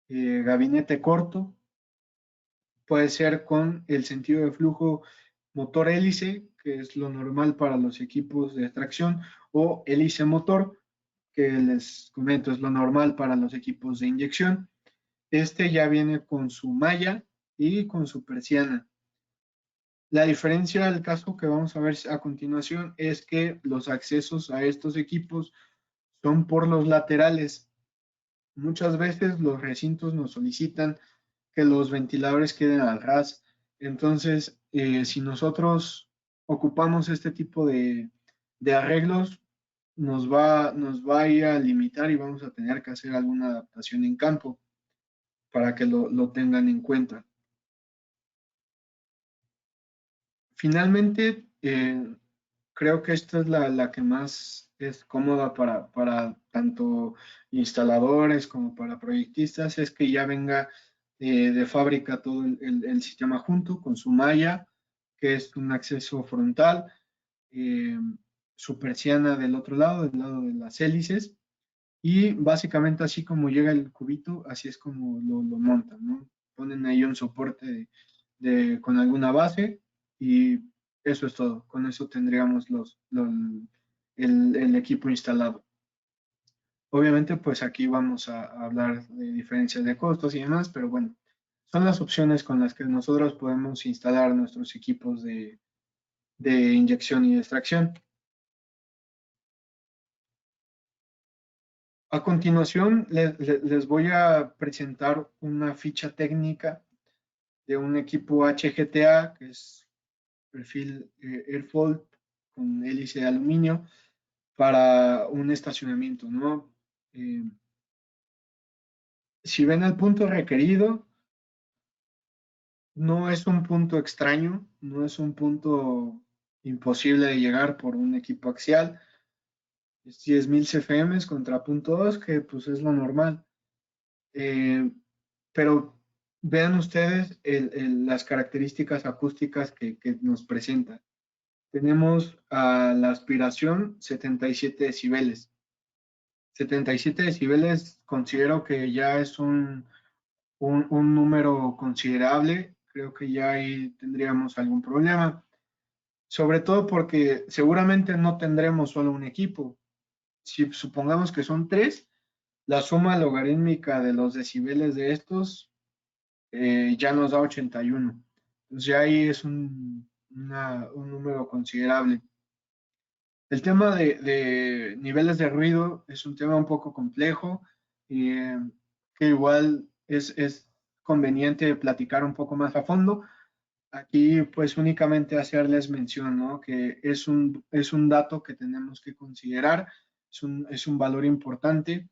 gabinete corto, puede ser con el sentido de flujo motor hélice, que es lo normal para los equipos de extracción, o hélice motor, que les comento es lo normal para los equipos de inyección. Este ya viene con su malla y con su persiana. La diferencia del caso que vamos a ver a continuación es que los accesos a estos equipos son por los laterales. Muchas veces los recintos nos solicitan que los ventiladores queden al ras. Entonces, si nosotros ocupamos este tipo de arreglos, nos va a ir a limitar y vamos a tener que hacer alguna adaptación en campo para que lo tengan en cuenta. Finalmente, creo que esta es la que más es cómoda para tanto instaladores como para proyectistas, es que ya venga de fábrica todo el sistema junto con su malla, que es un acceso frontal, su persiana del otro lado, del lado de las hélices, y básicamente así como llega el cubito, así es como lo montan, ¿no? Ponen ahí un soporte con alguna base y eso es todo. Con eso tendríamos el equipo instalado. Obviamente, pues aquí vamos a hablar de diferencias de costos y demás, pero bueno, son las opciones con las que nosotros podemos instalar nuestros equipos de inyección y extracción. A continuación, les voy a presentar una ficha técnica de un equipo HGTA, que es perfil Airfold con hélice de aluminio, para un estacionamiento, ¿no? Eh, si ven el punto requerido, no es un punto extraño, no es un punto imposible de llegar por un equipo axial. Es 10.000 CFM contra punto 2, que pues es lo normal. Eh, pero vean ustedes las características acústicas que nos presenta. Tenemos a la aspiración 77 decibeles. 77 decibeles considero que ya es un número considerable. Creo que ya ahí tendríamos algún problema. Sobre todo porque seguramente no tendremos solo un equipo. Si supongamos que son tres, la suma logarítmica de los decibeles de estos ya nos da 81. Entonces ya ahí es un número considerable. El tema de niveles de ruido es un tema un poco complejo y que igual es conveniente platicar un poco más a fondo. Aquí pues únicamente hacerles mención, ¿no? Que es un dato que tenemos que considerar, es un valor importante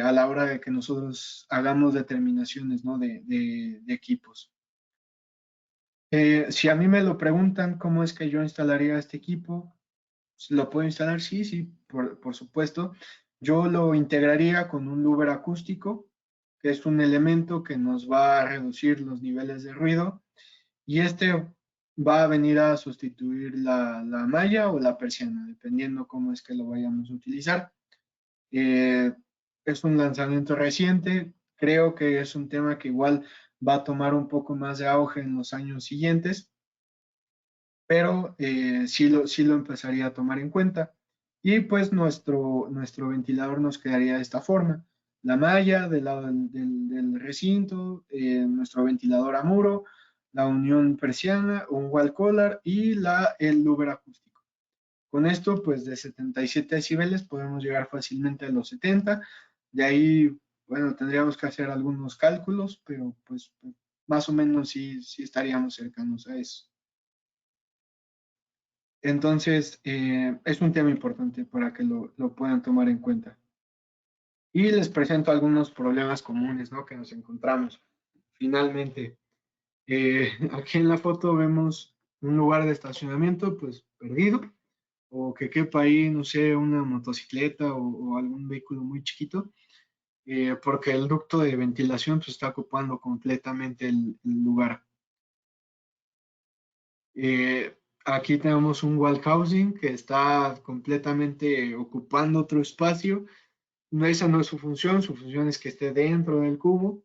a la hora de que nosotros hagamos determinaciones, ¿no? De equipos. Si a mí me lo preguntan cómo es que yo instalaría este equipo, ¿lo puedo instalar? Sí, sí, por supuesto. Yo lo integraría con un louver acústico, que es un elemento que nos va a reducir los niveles de ruido, y este va a venir a sustituir la malla o la persiana, dependiendo cómo es que lo vayamos a utilizar. Eh, es un lanzamiento reciente, creo que es un tema que igual va a tomar un poco más de auge en los años siguientes, pero sí lo empezaría a tomar en cuenta. Y pues nuestro ventilador nos quedaría de esta forma. La malla del lado del recinto, nuestro ventilador a muro, la unión persiana, un wall collar y el louver acústico. Con esto, pues de 77 decibeles podemos llegar fácilmente a los 70. De ahí, bueno, tendríamos que hacer algunos cálculos, pero pues más o menos sí estaríamos cercanos a eso. Entonces, es un tema importante para que lo puedan tomar en cuenta. Y les presento algunos problemas comunes, ¿no? Que nos encontramos. Finalmente, aquí en la foto vemos un lugar de estacionamiento, pues perdido, o que quepa ahí, no sé, una motocicleta o algún vehículo muy chiquito, porque el ducto de ventilación pues, está ocupando completamente el lugar. Aquí tenemos un wall housing que está completamente ocupando otro espacio. No, esa no es su función es que esté dentro del cubo.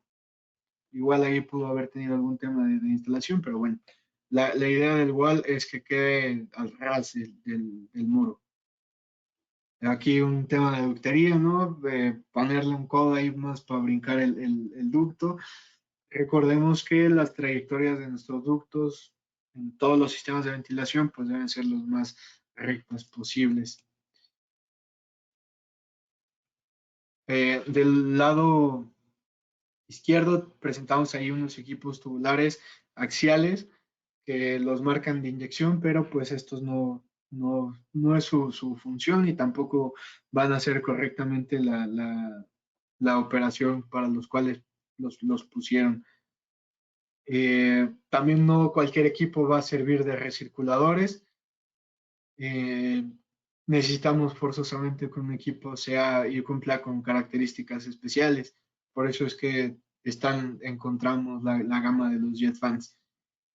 Igual ahí pudo haber tenido algún tema de instalación, pero bueno, la idea del wall es que quede al ras del muro. Aquí un tema de ductería, ¿no? Ponerle un codo ahí más para brincar el ducto. Recordemos que las trayectorias de nuestros ductos en todos los sistemas de ventilación pues deben ser los más rectas posibles. Del lado izquierdo presentamos ahí unos equipos tubulares axiales que los marcan de inyección, pero pues estos no es su función y tampoco van a hacer correctamente la operación para los cuales los pusieron. También no cualquier equipo va a servir de recirculadores. Eh, necesitamos forzosamente que un equipo sea y cumpla con características especiales. Por eso es que encontramos la gama de los jet fans.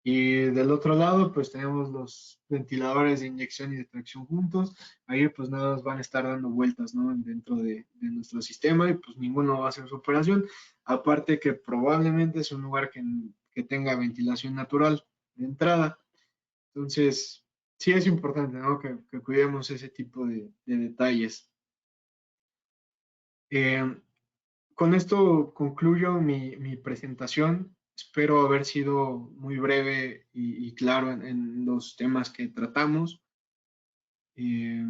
Y del otro lado, pues tenemos los ventiladores de inyección y de tracción juntos. Ahí pues nada más van a estar dando vueltas, ¿no? Dentro de nuestro sistema y pues ninguno va a hacer su operación. Aparte que probablemente es un lugar que tenga ventilación natural de entrada. Entonces, sí es importante, ¿no? Que cuidemos ese tipo de detalles. Eh, con esto concluyo mi presentación. Espero haber sido muy breve y claro en los temas que tratamos. Eh,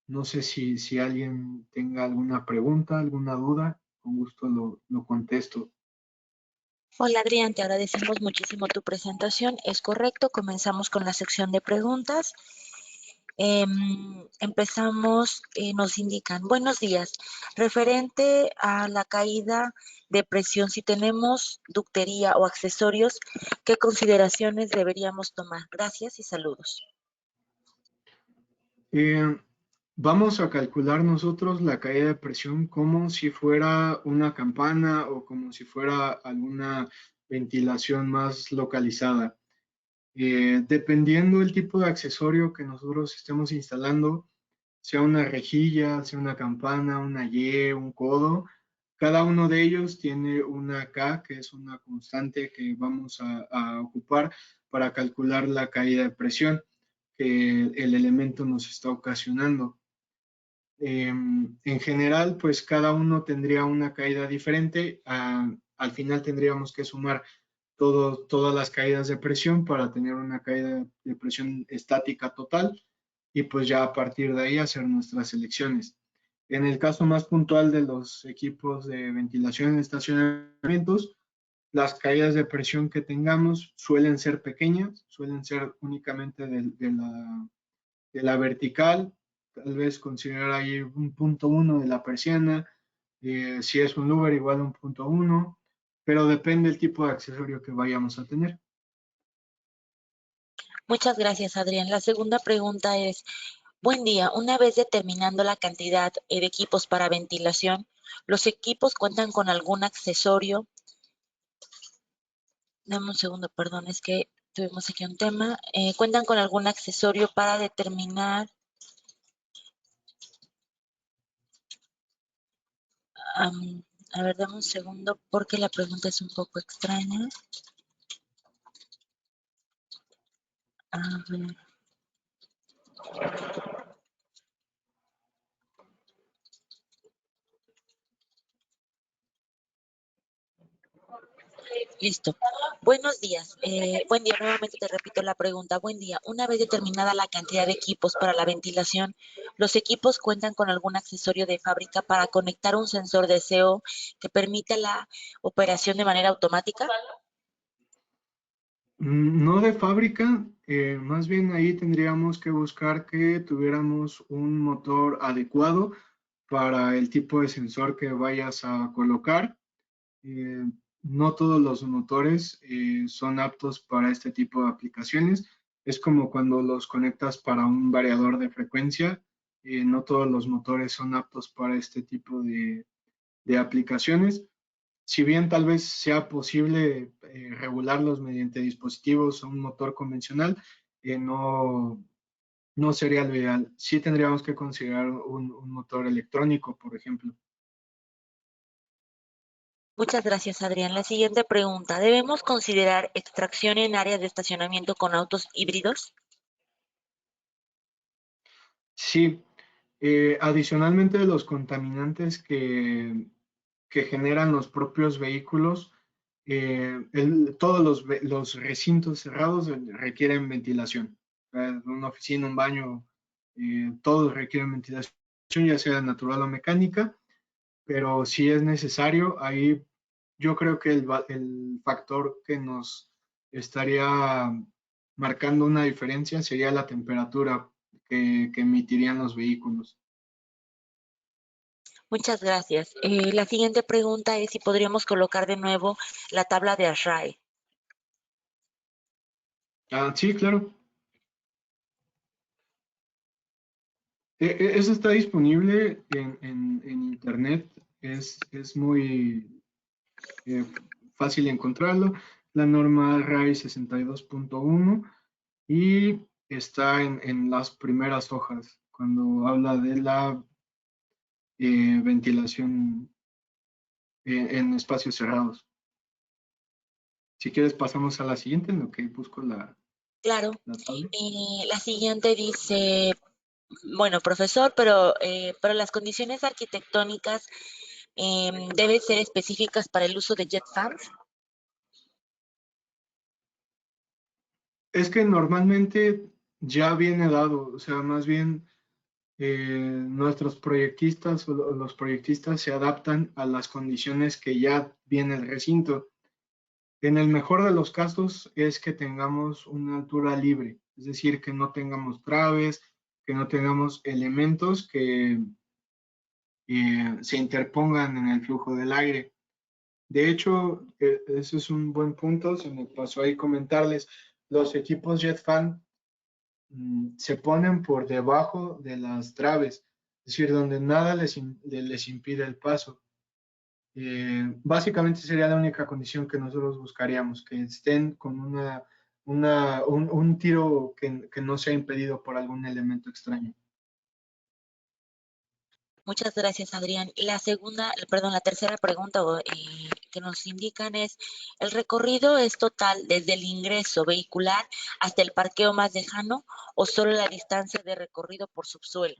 no sé si alguien tenga alguna pregunta, alguna duda. Con gusto lo contesto. Hola Adrián, te agradecemos muchísimo tu presentación. Es correcto, comenzamos con la sección de preguntas. Empezamos, nos indican, buenos días, referente a la caída de presión, si tenemos ductería o accesorios, ¿qué consideraciones deberíamos tomar? Gracias y saludos. Eh, Vamos a calcular nosotros la caída de presión como si fuera una campana o como si fuera alguna ventilación más localizada. Dependiendo del tipo de accesorio que nosotros estemos instalando, sea una rejilla, sea una campana, una Y, un codo, cada uno de ellos tiene una K, que es una constante que vamos a ocupar para calcular la caída de presión que el elemento nos está ocasionando. En general, pues cada uno tendría una caída diferente. Al final tendríamos que sumar todas las caídas de presión para tener una caída de presión estática total y pues ya a partir de ahí hacer nuestras selecciones. En el caso más puntual de los equipos de ventilación en estacionamientos, las caídas de presión que tengamos suelen ser pequeñas, suelen ser únicamente de la vertical, tal vez considerar ahí un punto uno de la persiana, si es un louver igual a un punto uno, pero depende del tipo de accesorio que vayamos a tener. Muchas gracias, Adrián. La segunda pregunta es, buen día, una vez determinando la cantidad de equipos para ventilación, ¿los equipos cuentan con algún accesorio? Dame un segundo, perdón, es que tuvimos aquí un tema. ¿Cuentan con algún accesorio para determinar? A ver, dame un segundo porque la pregunta es un poco extraña. A ver. Listo. Buenos días. Buen día. Nuevamente te repito la pregunta. Buen día. Una vez determinada la cantidad de equipos para la ventilación, ¿los equipos cuentan con algún accesorio de fábrica para conectar un sensor de CO que permita la operación de manera automática? No de fábrica, más bien ahí tendríamos que buscar que tuviéramos un motor adecuado para el tipo de sensor que vayas a colocar. Eh, no todos los motores son aptos para este tipo de aplicaciones. Es como cuando los conectas para un variador de frecuencia. No todos los motores son aptos para este tipo de aplicaciones. Si bien tal vez sea posible regularlos mediante dispositivos o un motor convencional, no sería lo ideal. Sí tendríamos que considerar un motor electrónico, por ejemplo. Muchas gracias, Adrián. La siguiente pregunta. ¿Debemos considerar extracción en áreas de estacionamiento con autos híbridos? Sí, adicionalmente de los contaminantes que generan los propios vehículos, todos los recintos cerrados requieren ventilación. Una oficina, un baño, todos requieren ventilación, ya sea natural o mecánica, pero si es necesario, ahí yo creo que el factor que nos estaría marcando una diferencia sería la temperatura que emitirían los vehículos. Muchas gracias. La siguiente pregunta es si podríamos colocar de nuevo la tabla de ASHRAE. Sí, claro. Eso está disponible en internet. Es muy eh, fácil encontrarlo. la norma RAI 62.1 y está en las primeras hojas cuando habla de la ventilación en espacios cerrados. Si quieres pasamos a la siguiente en lo que busco Claro. la tabla. La siguiente dice, bueno, profesor, pero las condiciones arquitectónicas deben ser específicas para el uso de jet fans. Es que normalmente ya viene dado, o sea, más bien nuestros proyectistas o los proyectistas se adaptan a las condiciones que ya viene el recinto. En el mejor de los casos es que tengamos una altura libre, es decir, que no tengamos traves, que no tengamos elementos que se interpongan en el flujo del aire. De hecho, eso es un buen punto, se me pasó ahí comentarles, los equipos JetFan se ponen por debajo de las traves, es decir, donde nada les impide el paso. Básicamente sería la única condición que nosotros buscaríamos, que estén con un tiro que no sea impedido por algún elemento extraño. Muchas gracias, Adrián. Y la segunda, perdón, la tercera pregunta que nos indican es, ¿el recorrido es total desde el ingreso vehicular hasta el parqueo más lejano o solo la distancia de recorrido por subsuelo?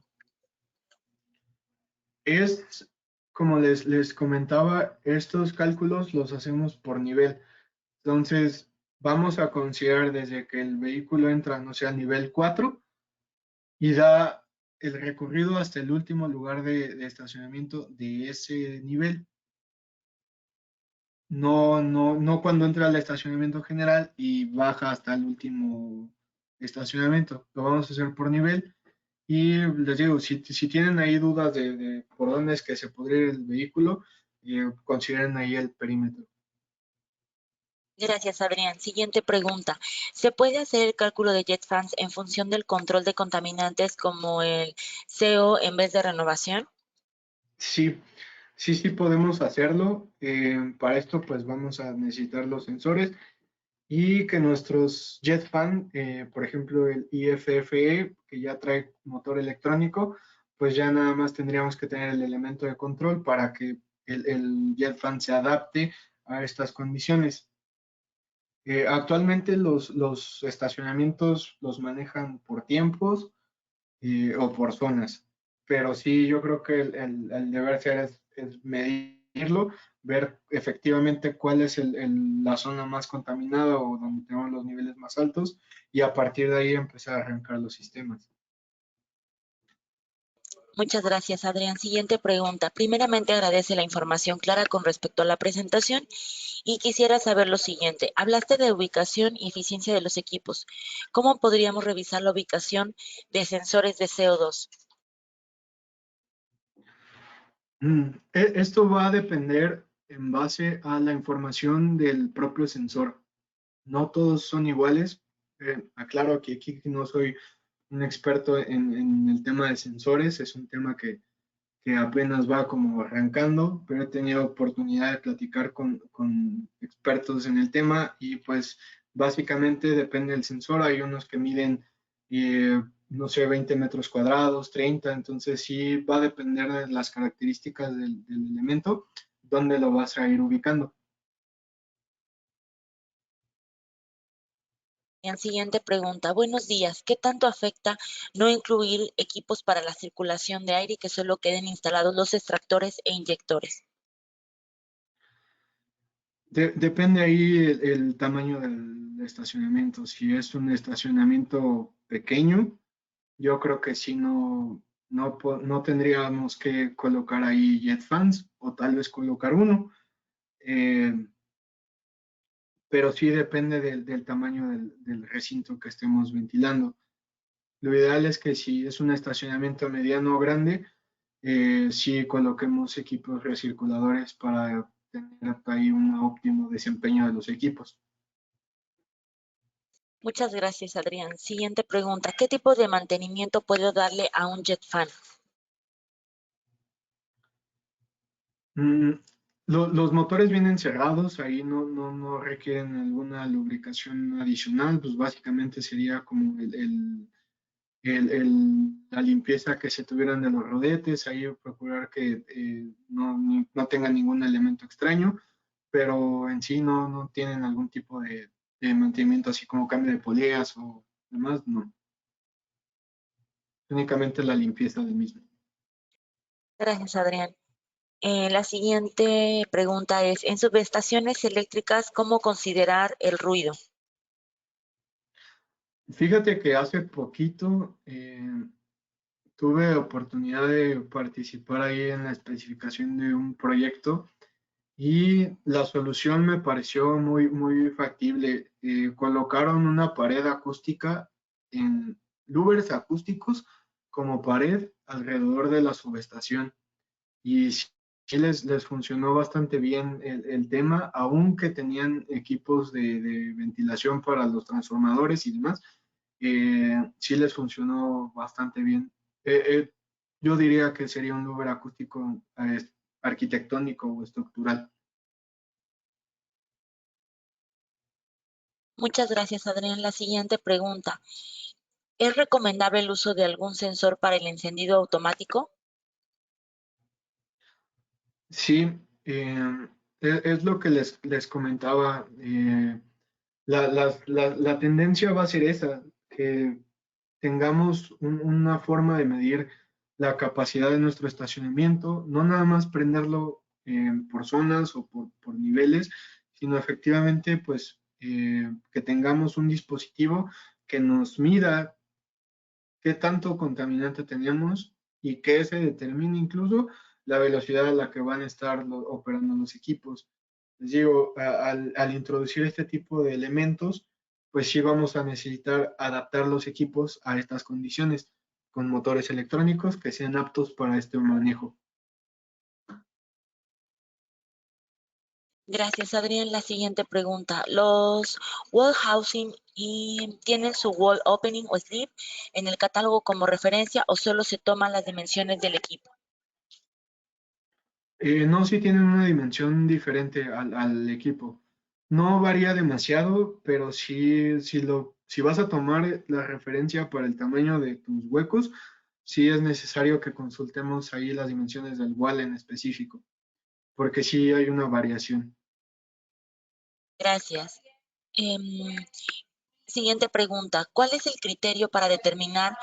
Es, como les comentaba, estos cálculos los hacemos por nivel. Entonces, vamos a considerar desde que el vehículo entra, no sé, al nivel 4 y da el recorrido hasta el último lugar de estacionamiento de ese nivel. No cuando entra al estacionamiento general y baja hasta el último estacionamiento. Lo vamos a hacer por nivel. Y les digo, si tienen ahí dudas de por dónde es que se podría ir el vehículo, consideren ahí el perímetro. Gracias, Adrián. Siguiente pregunta. ¿Se puede hacer el cálculo de jet fans en función del control de contaminantes como el CO en vez de renovación? Sí, sí podemos hacerlo. Para esto, pues vamos a necesitar los sensores y que nuestros JetFan, por ejemplo, el IFFE, que ya trae motor electrónico, pues ya nada más tendríamos que tener el elemento de control para que el JetFan se adapte a estas condiciones. Actualmente los estacionamientos los manejan por tiempos o por zonas, pero sí yo creo que el deber ser es medirlo, ver efectivamente cuál es la zona más contaminada o donde tenemos los niveles más altos y a partir de ahí empezar a arrancar los sistemas. Muchas gracias, Adrián. Siguiente pregunta. Primeramente, agradece la información clara con respecto a la presentación y quisiera saber lo siguiente. Hablaste de ubicación y eficiencia de los equipos. ¿Cómo podríamos revisar la ubicación de sensores de CO2? Esto va a depender en base a la información del propio sensor. No todos son iguales. Aclaro que aquí no soy un experto en el tema de sensores, es un tema que apenas va como arrancando, pero he tenido oportunidad de platicar con expertos en el tema y pues básicamente depende del sensor. Hay unos que miden, no sé, 20 metros cuadrados, 30, entonces sí va a depender de las características del elemento, dónde lo vas a ir ubicando. Bien, siguiente pregunta. Buenos días. ¿Qué tanto afecta no incluir equipos para la circulación de aire y que solo queden instalados los extractores e inyectores? Depende ahí el tamaño del estacionamiento. Si es un estacionamiento pequeño, yo creo que sí no tendríamos que colocar ahí jet fans o tal vez colocar uno, eh, pero sí depende del tamaño del recinto que estemos ventilando. Lo ideal es que si es un estacionamiento mediano o grande, sí coloquemos equipos recirculadores para tener ahí un óptimo desempeño de los equipos. Muchas gracias, Adrián. Siguiente pregunta. ¿Qué tipo de mantenimiento puedo darle a un jet fan? Mm, Los motores vienen cerrados, ahí no requieren alguna lubricación adicional, pues básicamente sería como la limpieza que se tuvieran de los rodetes, ahí procurar que no tengan ningún elemento extraño, pero en sí no tienen algún tipo de mantenimiento así como cambio de poleas o demás, no, únicamente la limpieza del mismo. Gracias, Adrián. La siguiente pregunta es, en subestaciones eléctricas, ¿cómo considerar el ruido? Fíjate que hace poquito tuve oportunidad de participar ahí en la especificación de un proyecto y la solución me pareció muy factible. Colocaron una pared acústica en louvers acústicos como pared alrededor de la subestación y sí les funcionó bastante bien el tema, aunque tenían equipos de ventilación para los transformadores y demás, sí les funcionó bastante bien. Eh, eh, yo diría que sería un Uber acústico arquitectónico o estructural. Muchas gracias, Adrián. La siguiente pregunta, ¿es recomendable el uso de algún sensor para el encendido automático? Sí, es lo que les comentaba. La tendencia va a ser esa, que tengamos una forma de medir la capacidad de nuestro estacionamiento, no nada más prenderlo por zonas o por niveles, sino efectivamente pues que tengamos un dispositivo que nos mida qué tanto contaminante tenemos y que se determine incluso la velocidad a la que van a estar operando los equipos. Les digo, al introducir este tipo de elementos, pues sí vamos a necesitar adaptar los equipos a estas condiciones con motores electrónicos que sean aptos para este manejo. Gracias, Adrián. La siguiente pregunta, ¿los wall housing tienen su wall opening o sleeve en el catálogo como referencia o solo se toman las dimensiones del equipo? No, sí tienen una dimensión diferente al equipo. No varía demasiado, pero si vas a tomar la referencia para el tamaño de tus huecos, sí es necesario que consultemos ahí las dimensiones del wall en específico, porque sí hay una variación. Gracias. Siguiente pregunta, ¿cuál es el criterio para determinar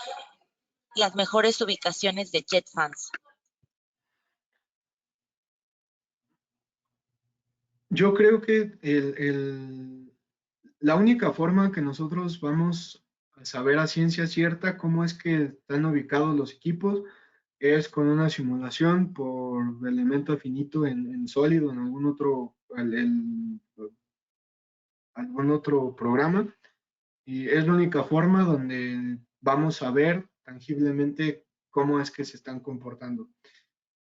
las mejores ubicaciones de jet fans? Yo creo que la única forma que nosotros vamos a saber a ciencia cierta cómo es que están ubicados los equipos es con una simulación por elemento finito en sólido, en algún otro programa. Y es la única forma donde vamos a ver tangiblemente cómo es que se están comportando.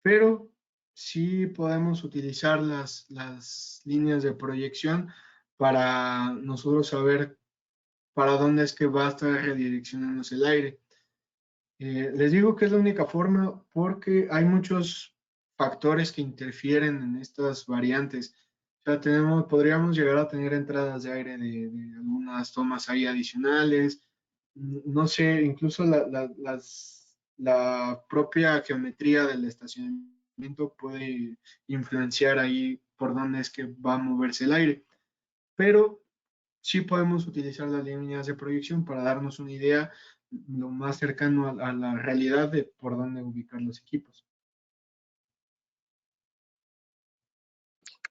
Pero sí podemos utilizar las líneas de proyección para nosotros saber para dónde es que va a estar redireccionándose el aire. Les digo que es la única forma porque hay muchos factores que interfieren en estas variantes. O sea, podríamos llegar a tener entradas de aire de algunas tomas ahí adicionales. No sé, incluso la propia geometría del estacionamiento puede influenciar ahí por dónde es que va a moverse el aire. Pero sí podemos utilizar las líneas de proyección para darnos una idea lo más cercano a la realidad de por dónde ubicar los equipos.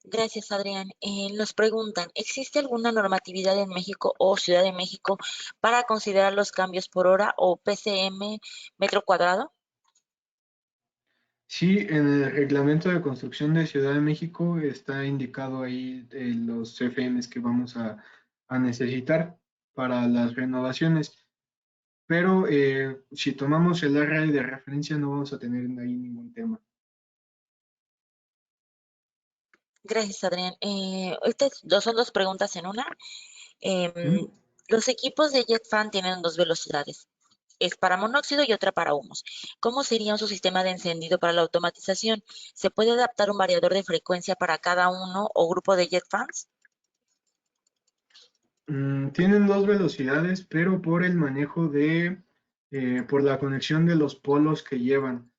Gracias, Adrián. Nos preguntan, ¿existe alguna normatividad en México o Ciudad de México para considerar los cambios por hora o PCM metro cuadrado? Sí, en el reglamento de construcción de Ciudad de México está indicado ahí los CFMs que vamos a necesitar para las renovaciones, pero si tomamos el array de referencia no vamos a tener ahí ningún tema. Gracias, Adrián. Son dos preguntas en una. Em, ¿Mm? los equipos de JetFan tienen dos velocidades. es para monóxido y otra para humos. ¿Cómo sería su sistema de encendido para la automatización? ¿Se puede adaptar un variador de frecuencia para cada uno o grupo de jet fans? Tienen dos velocidades, pero por el manejo por la conexión de los polos que llevan.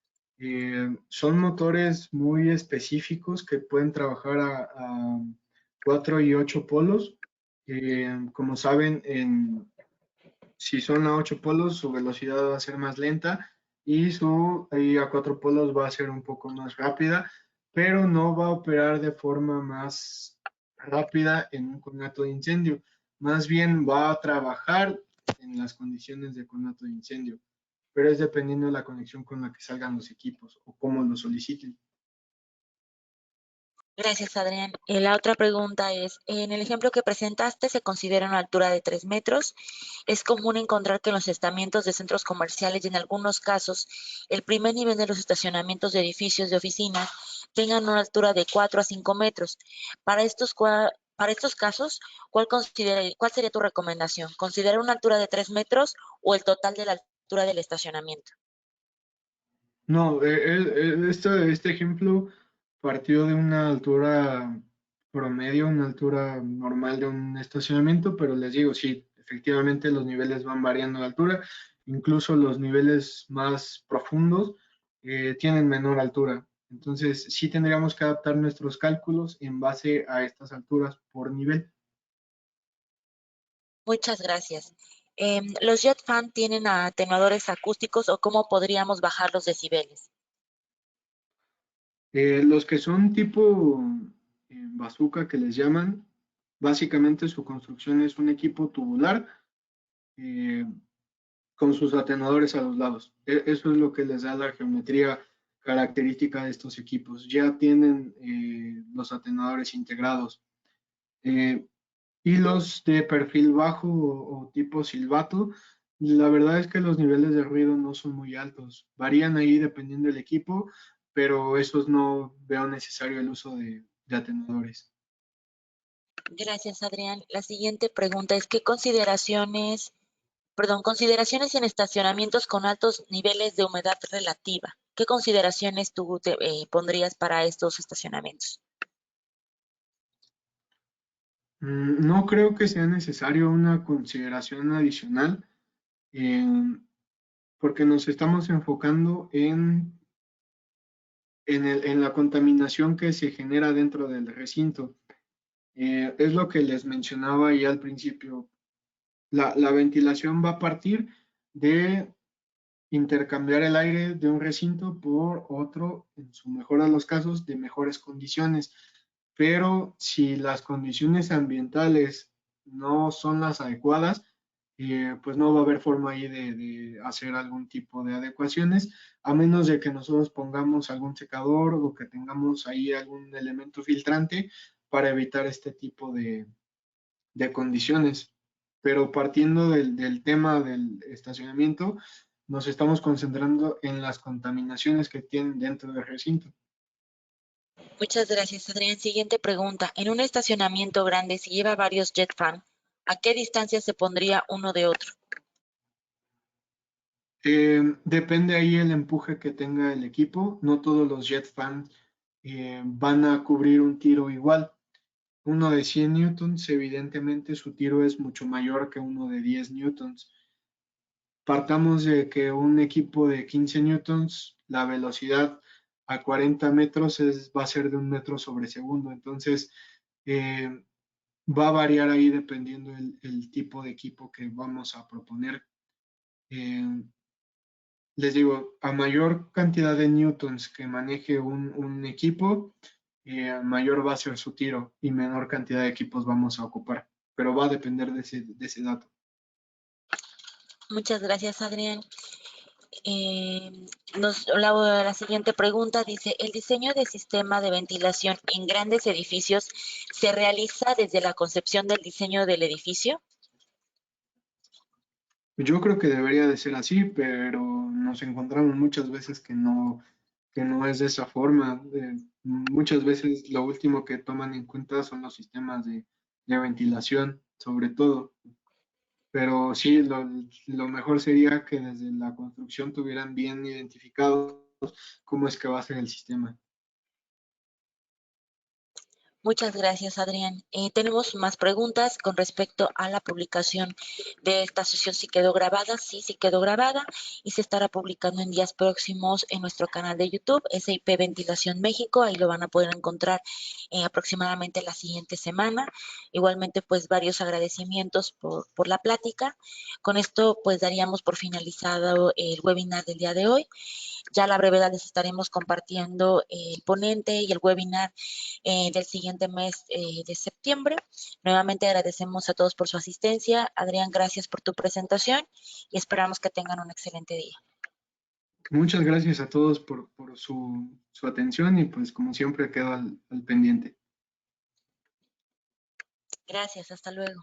Son motores muy específicos que pueden trabajar a 4 y 8 polos. Como saben, si son a 8 polos, su velocidad va a ser más lenta y a 4 polos va a ser un poco más rápida, pero no va a operar de forma más rápida en un conato de incendio. Más bien va a trabajar en las condiciones de conato de incendio, pero es dependiendo de la conexión con la que salgan los equipos o cómo lo soliciten. Gracias, Adrián. La otra pregunta es, en el ejemplo que presentaste se considera una altura de 3 metros. Es común encontrar que en los estamentos de centros comerciales y en algunos casos el primer nivel de los estacionamientos de edificios de oficinas tengan una altura de 4 a 5 metros. Para estos casos, ¿cuál sería tu recomendación? ¿Considerar una altura de 3 metros o el total de la altura del estacionamiento? No, este ejemplo partió de una altura promedio, una altura normal de un estacionamiento, pero les digo, sí, efectivamente los niveles van variando de altura, incluso los niveles más profundos tienen menor altura. Entonces, sí tendríamos que adaptar nuestros cálculos en base a estas alturas por nivel. Muchas gracias. ¿Los jet fan tienen atenuadores acústicos o cómo podríamos bajar los decibeles? Los que son tipo bazooka que les llaman, básicamente su construcción es un equipo tubular eh, con sus atenuadores a los lados. Eso es lo que les da la geometría característica de estos equipos. Ya tienen los atenuadores integrados. Eh, y los de perfil bajo o tipo silbato, la verdad es que los niveles de ruido no son muy altos. Varían ahí dependiendo del equipo, pero esos no veo necesario el uso de atenuadores. Gracias, Adrián. La siguiente pregunta es, consideraciones en estacionamientos con altos niveles de humedad relativa. ¿Qué consideraciones tú pondrías para estos estacionamientos? No creo que sea necesario una consideración adicional, eh, porque nos estamos enfocando en la contaminación que se genera dentro del recinto. Es lo que les mencionaba ya al principio. La ventilación va a partir de intercambiar el aire de un recinto por otro, en su mejor de los casos, de mejores condiciones. Pero si las condiciones ambientales no son las adecuadas, pues no va a haber forma ahí de hacer algún tipo de adecuaciones, a menos de que nosotros pongamos algún secador o que tengamos ahí algún elemento filtrante para evitar este tipo de condiciones. Pero partiendo del tema del estacionamiento, nos estamos concentrando en las contaminaciones que tienen dentro del recinto. Muchas gracias, Adrián. Siguiente pregunta. En un estacionamiento grande, si lleva varios jet fan, ¿a qué distancia se pondría uno de otro? Depende ahí el empuje que tenga el equipo. No todos los jet fans van a cubrir un tiro igual. Uno de 100 newtons, evidentemente su tiro es mucho mayor que uno de 10 newtons. Partamos de que un equipo de 15 newtons, la velocidad a 40 metros va a ser de 1 metro sobre segundo. Entonces, eh, va a variar ahí dependiendo el tipo de equipo que vamos a proponer. Eh, Les digo, a mayor cantidad de newtons que maneje un equipo, mayor va a ser su tiro y menor cantidad de equipos vamos a ocupar. Pero va a depender de ese dato. Muchas gracias, Adrián. La siguiente pregunta dice, ¿el diseño de sistema de ventilación en grandes edificios se realiza desde la concepción del diseño del edificio? Yo creo que debería de ser así, pero nos encontramos muchas veces que no es de esa forma. Muchas veces lo último que toman en cuenta son los sistemas de ventilación, sobre todo. pero sí, lo mejor sería que desde la construcción tuvieran bien identificado cómo es que va a ser el sistema. Muchas gracias, Adrián. Tenemos más preguntas con respecto a la publicación de esta sesión. Si quedó grabada, sí, sí quedó grabada y se estará publicando en días próximos en nuestro canal de YouTube, SIP Ventilación México. Ahí lo van a poder encontrar aproximadamente la siguiente semana. Igualmente, pues varios agradecimientos por la plática. Con esto, pues daríamos por finalizado el webinar del día de hoy. Ya a la brevedad les estaremos compartiendo el ponente y el webinar del siguiente mes de septiembre. Nuevamente agradecemos a todos por su asistencia. Adrián, gracias por tu presentación y esperamos que tengan un excelente día. Muchas gracias a todos por su atención y pues como siempre quedo al pendiente. Gracias, hasta luego.